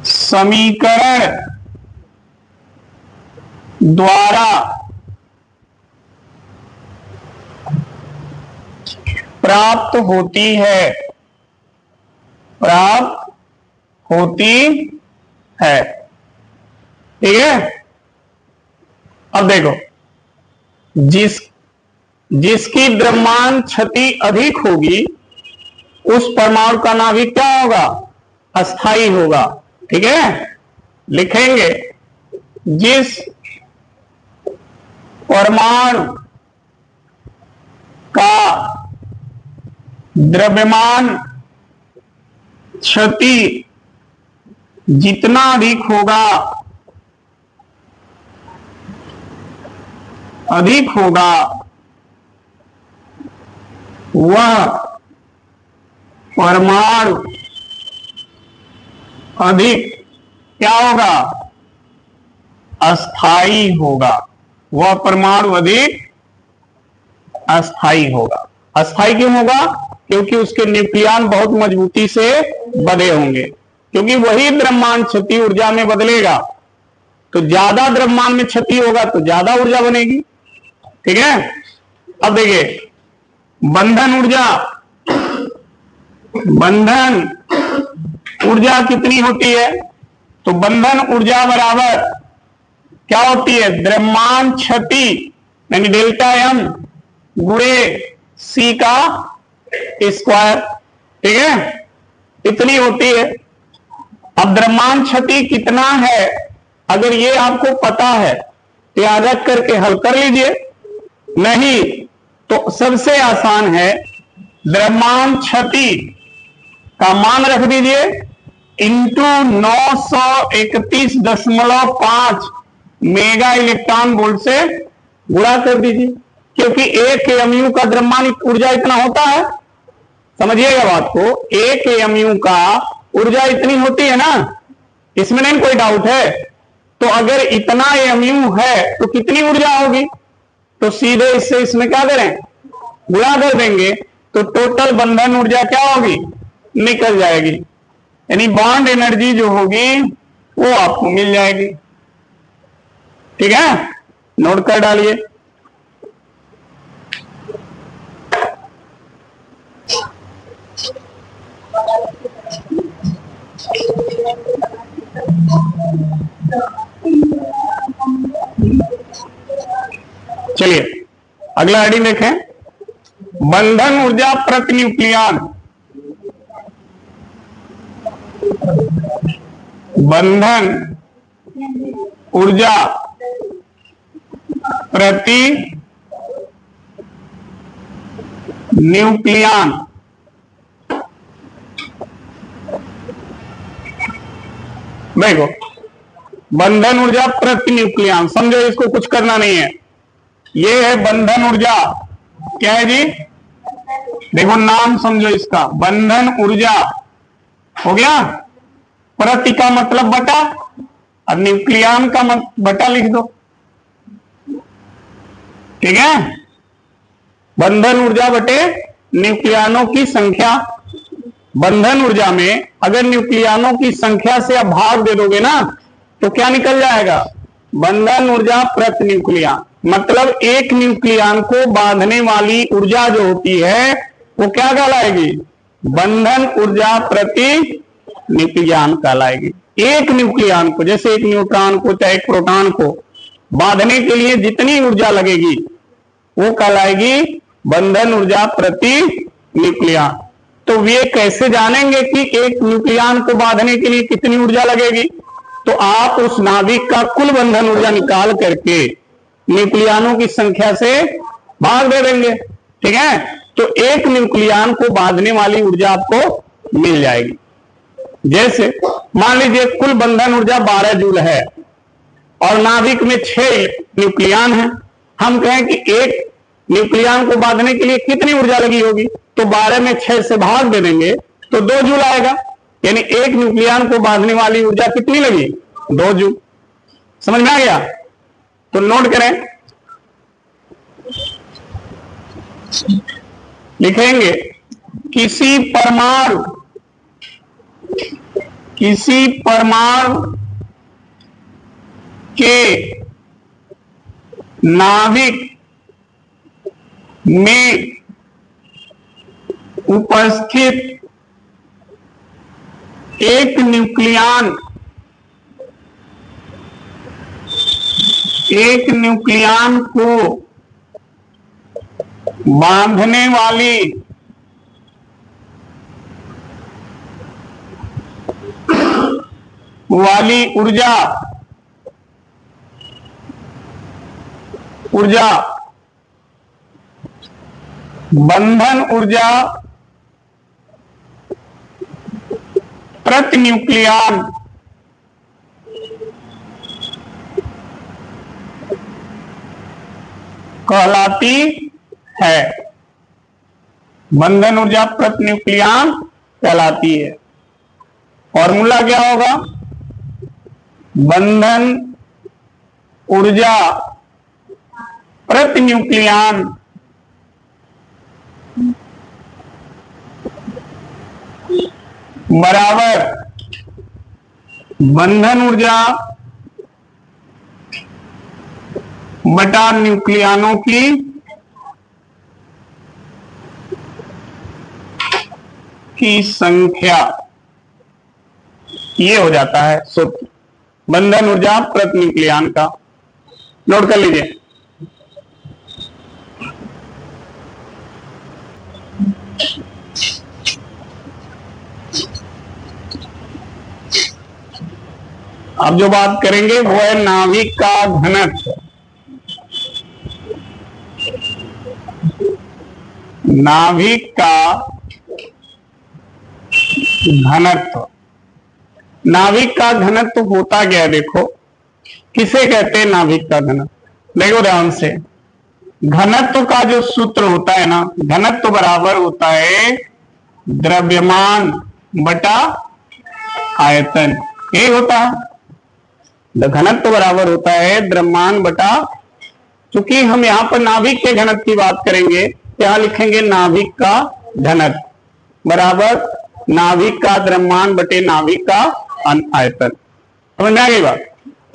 Speaker 1: समीकरण द्वारा प्राप्त होती है, प्राप्त होती है। ठीक है। अब देखो, जिसकी द्रव्यमान क्षति अधिक होगी उस परमाणु का नाभिक क्या होगा? अस्थाई होगा। ठीक है। लिखेंगे जिस परमाणु का द्रव्यमान क्षति जितना अधिक होगा वह परमाणु अधिक क्या होगा? अस्थाई होगा। वह परमाणु अधिक अस्थाई होगा। अस्थाई क्यों होगा? क्योंकि उसके न्यूक्लियन बहुत मजबूती से बंधे होंगे, क्योंकि वही द्रव्यमान क्षति ऊर्जा में बदलेगा। तो ज्यादा द्रव्यमान में क्षति होगा तो ज्यादा ऊर्जा बनेगी। ठीक है। अब देखिए बंधन ऊर्जा कितनी होती है? तो बंधन ऊर्जा बराबर क्या होती है? द्रव्यमान क्षति यानी डेल्टा एम गुणे सी का स्क्वायर। ठीक है, इतनी होती है। अब द्रव्यमान क्षति कितना है अगर ये आपको पता है तो याद रख करके हल कर लीजिए, नहीं तो सबसे आसान है द्रव्यमान क्षति का मान रख दीजिए इंटू 931.5 मेगा इलेक्ट्रॉन वोल्ट से गुणा कर दीजिए, क्योंकि एक एमयू का द्रव्यमान ऊर्जा इतना होता है। समझिएगा बात को, एक एमयू का ऊर्जा इतनी होती है ना, इसमें नहीं कोई डाउट है। तो अगर इतना एमयू है तो कितनी ऊर्जा होगी? तो सीधे इससे इसमें क्या करें? गुणा कर देंगे तो टोटल बंधन ऊर्जा क्या होगी? निकल जाएगी। यानी बॉन्ड एनर्जी जो होगी वो आपको मिल जाएगी। ठीक है, नोट कर डालिए। चलिए अगला हेडिंग देखें, बंधन ऊर्जा प्रति न्यूक्लियन। बंधन ऊर्जा प्रति न्यूक्लियन। देखो बंधन ऊर्जा प्रति न्यूक्लियन, समझो इसको कुछ करना नहीं है। ये है बंधन ऊर्जा, क्या है जी? देखो नाम समझो इसका, बंधन ऊर्जा हो गया। प्रति का मतलब बटा, और न्यूक्लियन का बटा लिख दो। ठीक है, बंधन ऊर्जा बटे न्यूक्लियनों की संख्या। बंधन ऊर्जा में अगर न्यूक्लियनों की संख्या से आप भाग दे दोगे ना तो क्या निकल जाएगा? बंधन ऊर्जा प्रति न्यूक्लियन। मतलब एक न्यूक्लियन को बांधने वाली ऊर्जा जो होती है वो क्या कहलाएगी? बंधन ऊर्जा प्रति न्यूक्लियन कहलाएगी। एक न्यूक्लियन को, जैसे एक न्यूट्रॉन को चाहे एक प्रोटॉन को बांधने के लिए जितनी ऊर्जा लगेगी वो कहलाएगी बंधन ऊर्जा प्रति न्यूक्लियन। तो वे कैसे जानेंगे कि एक न्यूक्लियन को बांधने के लिए कितनी ऊर्जा लगेगी? तो आप उस नाभिक का कुल बंधन ऊर्जा निकाल करके न्यूक्लियनों की संख्या से भाग दे देंगे, ठीक है? तो एक न्यूक्लियन को बांधने वाली ऊर्जा आपको मिल जाएगी। जैसे मान लीजिए कुल बंधन ऊर्जा 12 जूल है और नाभिक में 6 न्यूक्लियन है। हम कहें कि एक न्यूक्लियन को बांधने के लिए कितनी ऊर्जा लगी होगी, तो 12 में 6 से भाग दे देंगे तो 2 जूल आएगा। यानी एक न्यूक्लियन को बांधने वाली ऊर्जा कितनी लगी? 2 जूल। समझ में आ गया? तो नोट करें, लिखेंगे किसी परमाणु के नाभिक में उपस्थित एक न्यूक्लियन को बांधने वाली ऊर्जा बंधन ऊर्जा प्रति न्यूक्लियन कहलाती है। बंधन ऊर्जा प्रति न्यूक्लियन कहलाती है। फॉर्मूला क्या होगा? बंधन ऊर्जा प्रति न्यूक्लियन बराबर बंधन ऊर्जा बटा न्यूक्लियनों की संख्या। ये हो जाता है सूत्र बंधन ऊर्जा प्रति न्यूक्लियन का। नोट कर लीजिए। अब जो बात करेंगे वो है नाभिक का घनत्व। नाभिक का घनत्व, नाभिक का घनत्व होता क्या है? देखो किसे कहते हैं नाभिक का घनत्व? देखो ध्यान से, घनत्व का जो सूत्र होता है ना, घनत्व बराबर होता है द्रव्यमान बटा आयतन। यही होता है, घनत्व बराबर होता है द्रव्यमान बटा। चूंकि हम यहां पर नाभिक के घनत्व की बात करेंगे, यहां लिखेंगे नाभिक का घनत्व बराबर नाभिक का द्रव्यमान बटे नाभिक का आयतन। समझ में आ गई बात?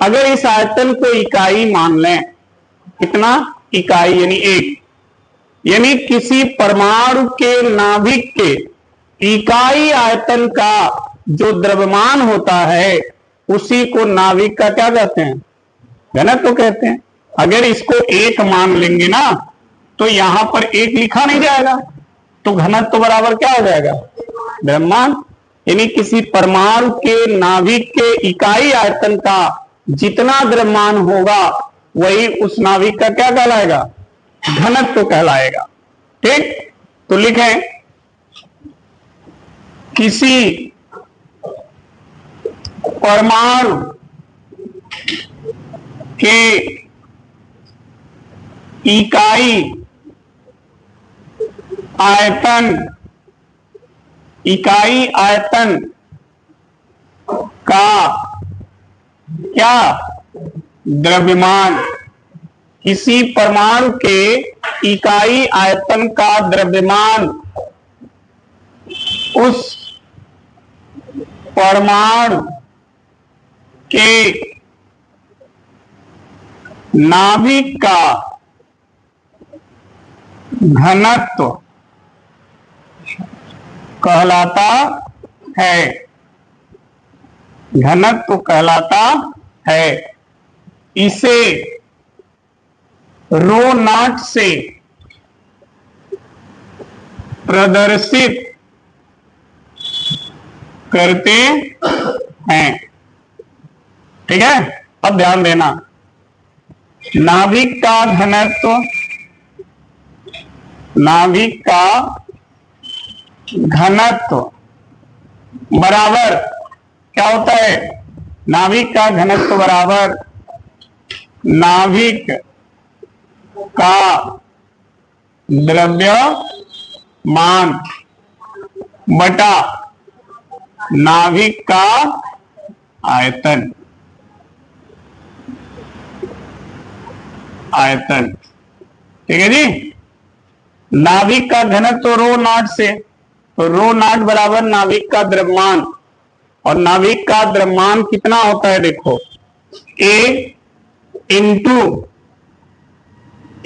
Speaker 1: अगर इस आयतन को इकाई मान लें, कितना इकाई यानी 1, यानी किसी परमाणु के नाभिक के इकाई आयतन का जो द्रव्यमान होता है उसी को नाभिक का क्या कहते हैं? घनत्व कहते हैं। अगर इसको 1 मान लेंगे ना तो यहां पर 1 लिखा नहीं जाएगा, तो घनत्व बराबर क्या हो जाएगा? द्रव्यमान। यानी किसी परमाणु के नाभिक के इकाई आयतन का जितना द्रव्यमान होगा वही उस नाभिक का क्या कहलाएगा? घनत्व कहलाएगा। ठीक, तो लिखें किसी परमाणु के इकाई आयतन का क्या? द्रव्यमान। किसी परमाणु के इकाई आयतन का द्रव्यमान उस परमाणु के नाभिक का घनत्व कहलाता है, घनत्व कहलाता है। इसे रो नॉट से प्रदर्शित करते हैं। ठीक है, अब ध्यान देना, नाभिक का घनत्व, नाभिक का घनत्व बराबर क्या होता है? नाभिक का घनत्व बराबर नाभिक का द्रव्यमान बटा नाभिक का आयतन। आयतन, ठीक है जी। नाभिक का घनत्व रो नॉट से, तो रो नॉट बराबर नाभिक का द्रव्यमान, और नाभिक का द्रव्यमान कितना होता है? देखो, A इंटू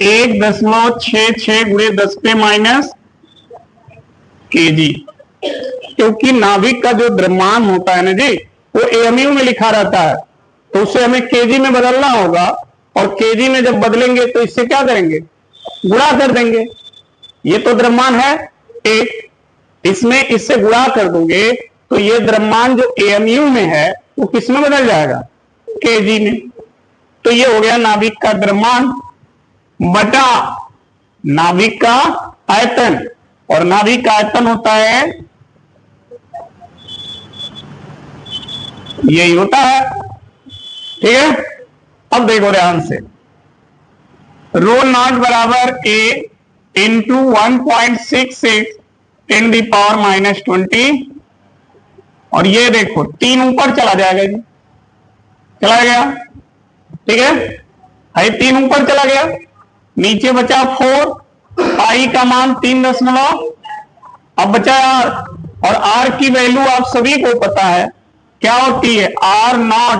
Speaker 1: 1.66 गुणे 10 पे माइनस kg, क्योंकि नाभिक का जो द्रव्यमान होता है ना जी, वो AMU में लिखा रहता है, तो उसे हमें kg में बदलना होगा, और kg में जब बदलेंगे तो इससे क्या करेंगे? गुणा कर देंगे। ये तो द्रव्यमान है एक, इसमें इससे गुणा कर दोगे तो ये द्रव्यमान जो AMU में है वो किस में बदल जाएगा? kg में। तो ये हो गया नाभिक का द्रव्यमान बटा नाभिक का आयतन, और नाभिक का आयतन होता है, यही होता है। ठीक है, अब देखो ध्यान से, रो नॉट बराबर A into 1.66 10 the power minus 20, और ये देखो 3 ऊपर चला जाएगा जी, चला गया। ठीक है, 3 ऊपर चला गया, नीचे बचा 4, पाई का मान 3 अब बचा R, और R की वैल्यू आप सभी को पता है क्या होती है? R नॉट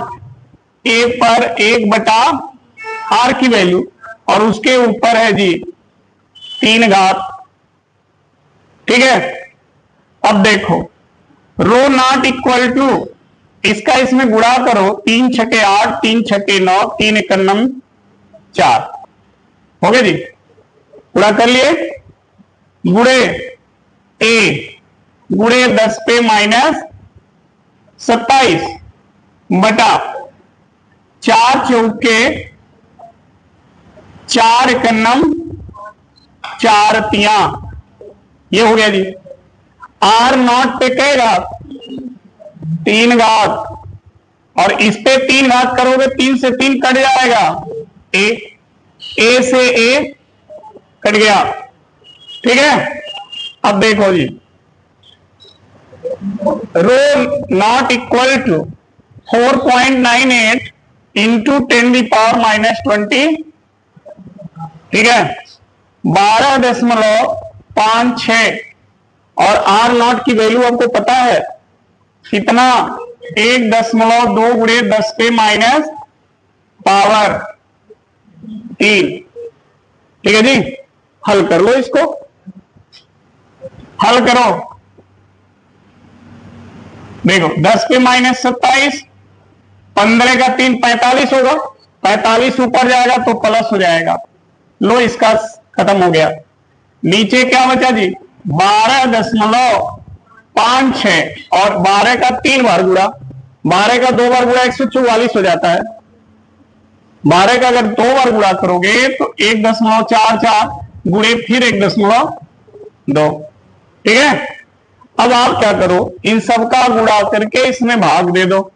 Speaker 1: A पर 1 बटा R की वैल्यू, और उसके ऊपर है जी 3 घात। ठीक है, अब देखो, रो नॉट इक्वल टू, इसका इसमें गुणा करो, 3 छके 8, 3 छके 9, 3 एकम 4, हो गया जी, गुणा कर लिए, गुणे A गुणे 10 पे माइनस 27 बटा 4 चौके 4 एकम 4 तिया, ये हो गया जी। R नॉट पे कहेगा 3 घात, और इस पे 3 घात करोगे, 3 से 3 कट जाएगा, A से A कट गया। ठीक है, अब देखो जी, rho naught equal to 4.98 into 10 the power minus 20। ठीक है, 12.56, और R नॉट की वैल्यू आपको पता है कितना? 1.2 गुणे 10 पे माइनस पावर 3। ठीक है जी, हल कर लो, इसको हल करो। देखो 10 पे माइनस 27, 15 का 3 45 होगा, 45 ऊपर जाएगा तो प्लस हो जाएगा। लो, इसका खत्म हो गया। नीचे क्या बचा जी? 12.56, और 12 का 3 बार गुणा, 12 का 2 बार गुणा 144 हो जाता है। 12 का अगर 2 बार गुणा करोगे तो 1.44 गुणे फिर 1.2। ठीक है, अब आप क्या करो, इन सब का गुणा करके इसमें भाग दे दो।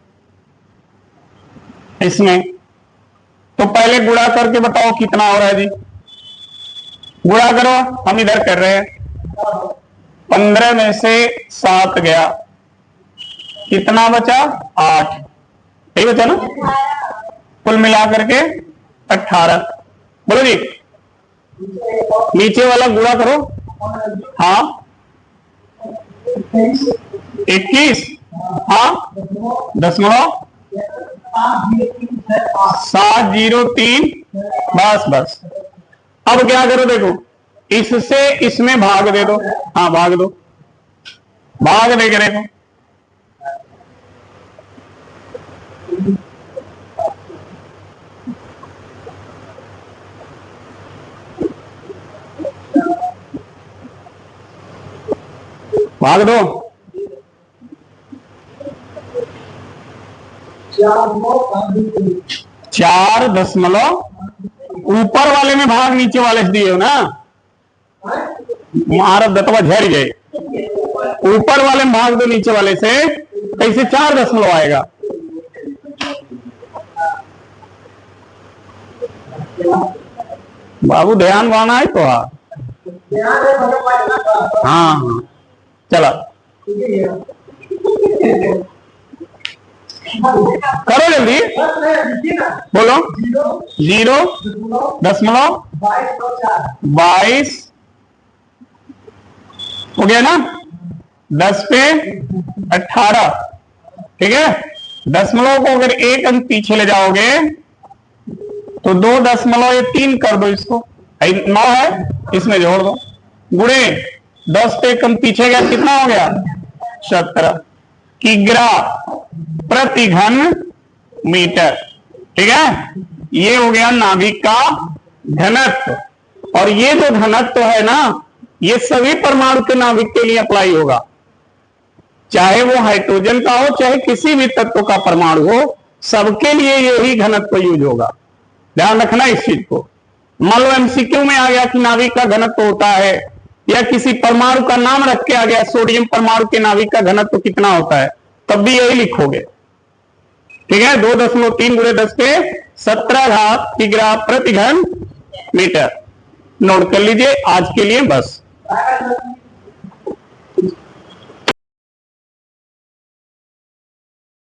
Speaker 1: इसमें तो पहले गुणा करके बताओ कितना हो रहा है जी, गुणा करो, हम इधर कर रहे हैं। 15 में से 7 गया, कितना बचा? 8, यही बचा ना, कुल मिला करके 18। बोलो जी, नीचे वाला गुणा करो। हाँ 21, हाँ 10 703 बस बस। अब क्या करो, देखो इससे इसमें भाग दे दो। हाँ भाग दो, भाग दे के देखो। भाग दो। 4 ऊपर वाले में भाग नीचे वाले से दिए हो ना, महारत दत्तवा झड़ गए। ऊपर वाले में भाग दो नीचे वाले से, कैसे 4 आएगा। बाबू ध्यान वाना है तो हाँ चला करो जल्दी, बोलो। 0.22 हो गया ना, 10 पे 18, ठीक है। दशमलव को अगर 1 अंक पीछे ले जाओगे तो 2.3 कर दो, इसको 9 है, इसमें जोड़ दो, गुणे 10 पे 1 अंक पीछे गया, कितना हो गया 17 किग्रा प्रति घन मीटर, ठीक है। ये हो गया नाभिक का घनत्व। और ये जो घनत्व है ना, ये सभी परमाणु के नाभिक के लिए अप्लाई होगा, चाहे वो हाइड्रोजन का हो चाहे किसी भी तत्व का परमाणु हो, सबके लिए यही घनत्व यूज होगा। ध्यान रखना इस चीज को। मान लो एमसीक्यू में आ गया कि नाभिक का घनत्व होता है, या किसी परमाणु का नाम रख के आ गया सोडियम परमाणु के नाभिक का घनत्व कितना होता है, तब भी यही लिखोगे, ठीक है। 2.3 गुणे 10 पे 17 किग्रा प्रति घन मीटर। नोट कर लीजिए आज के लिए बस।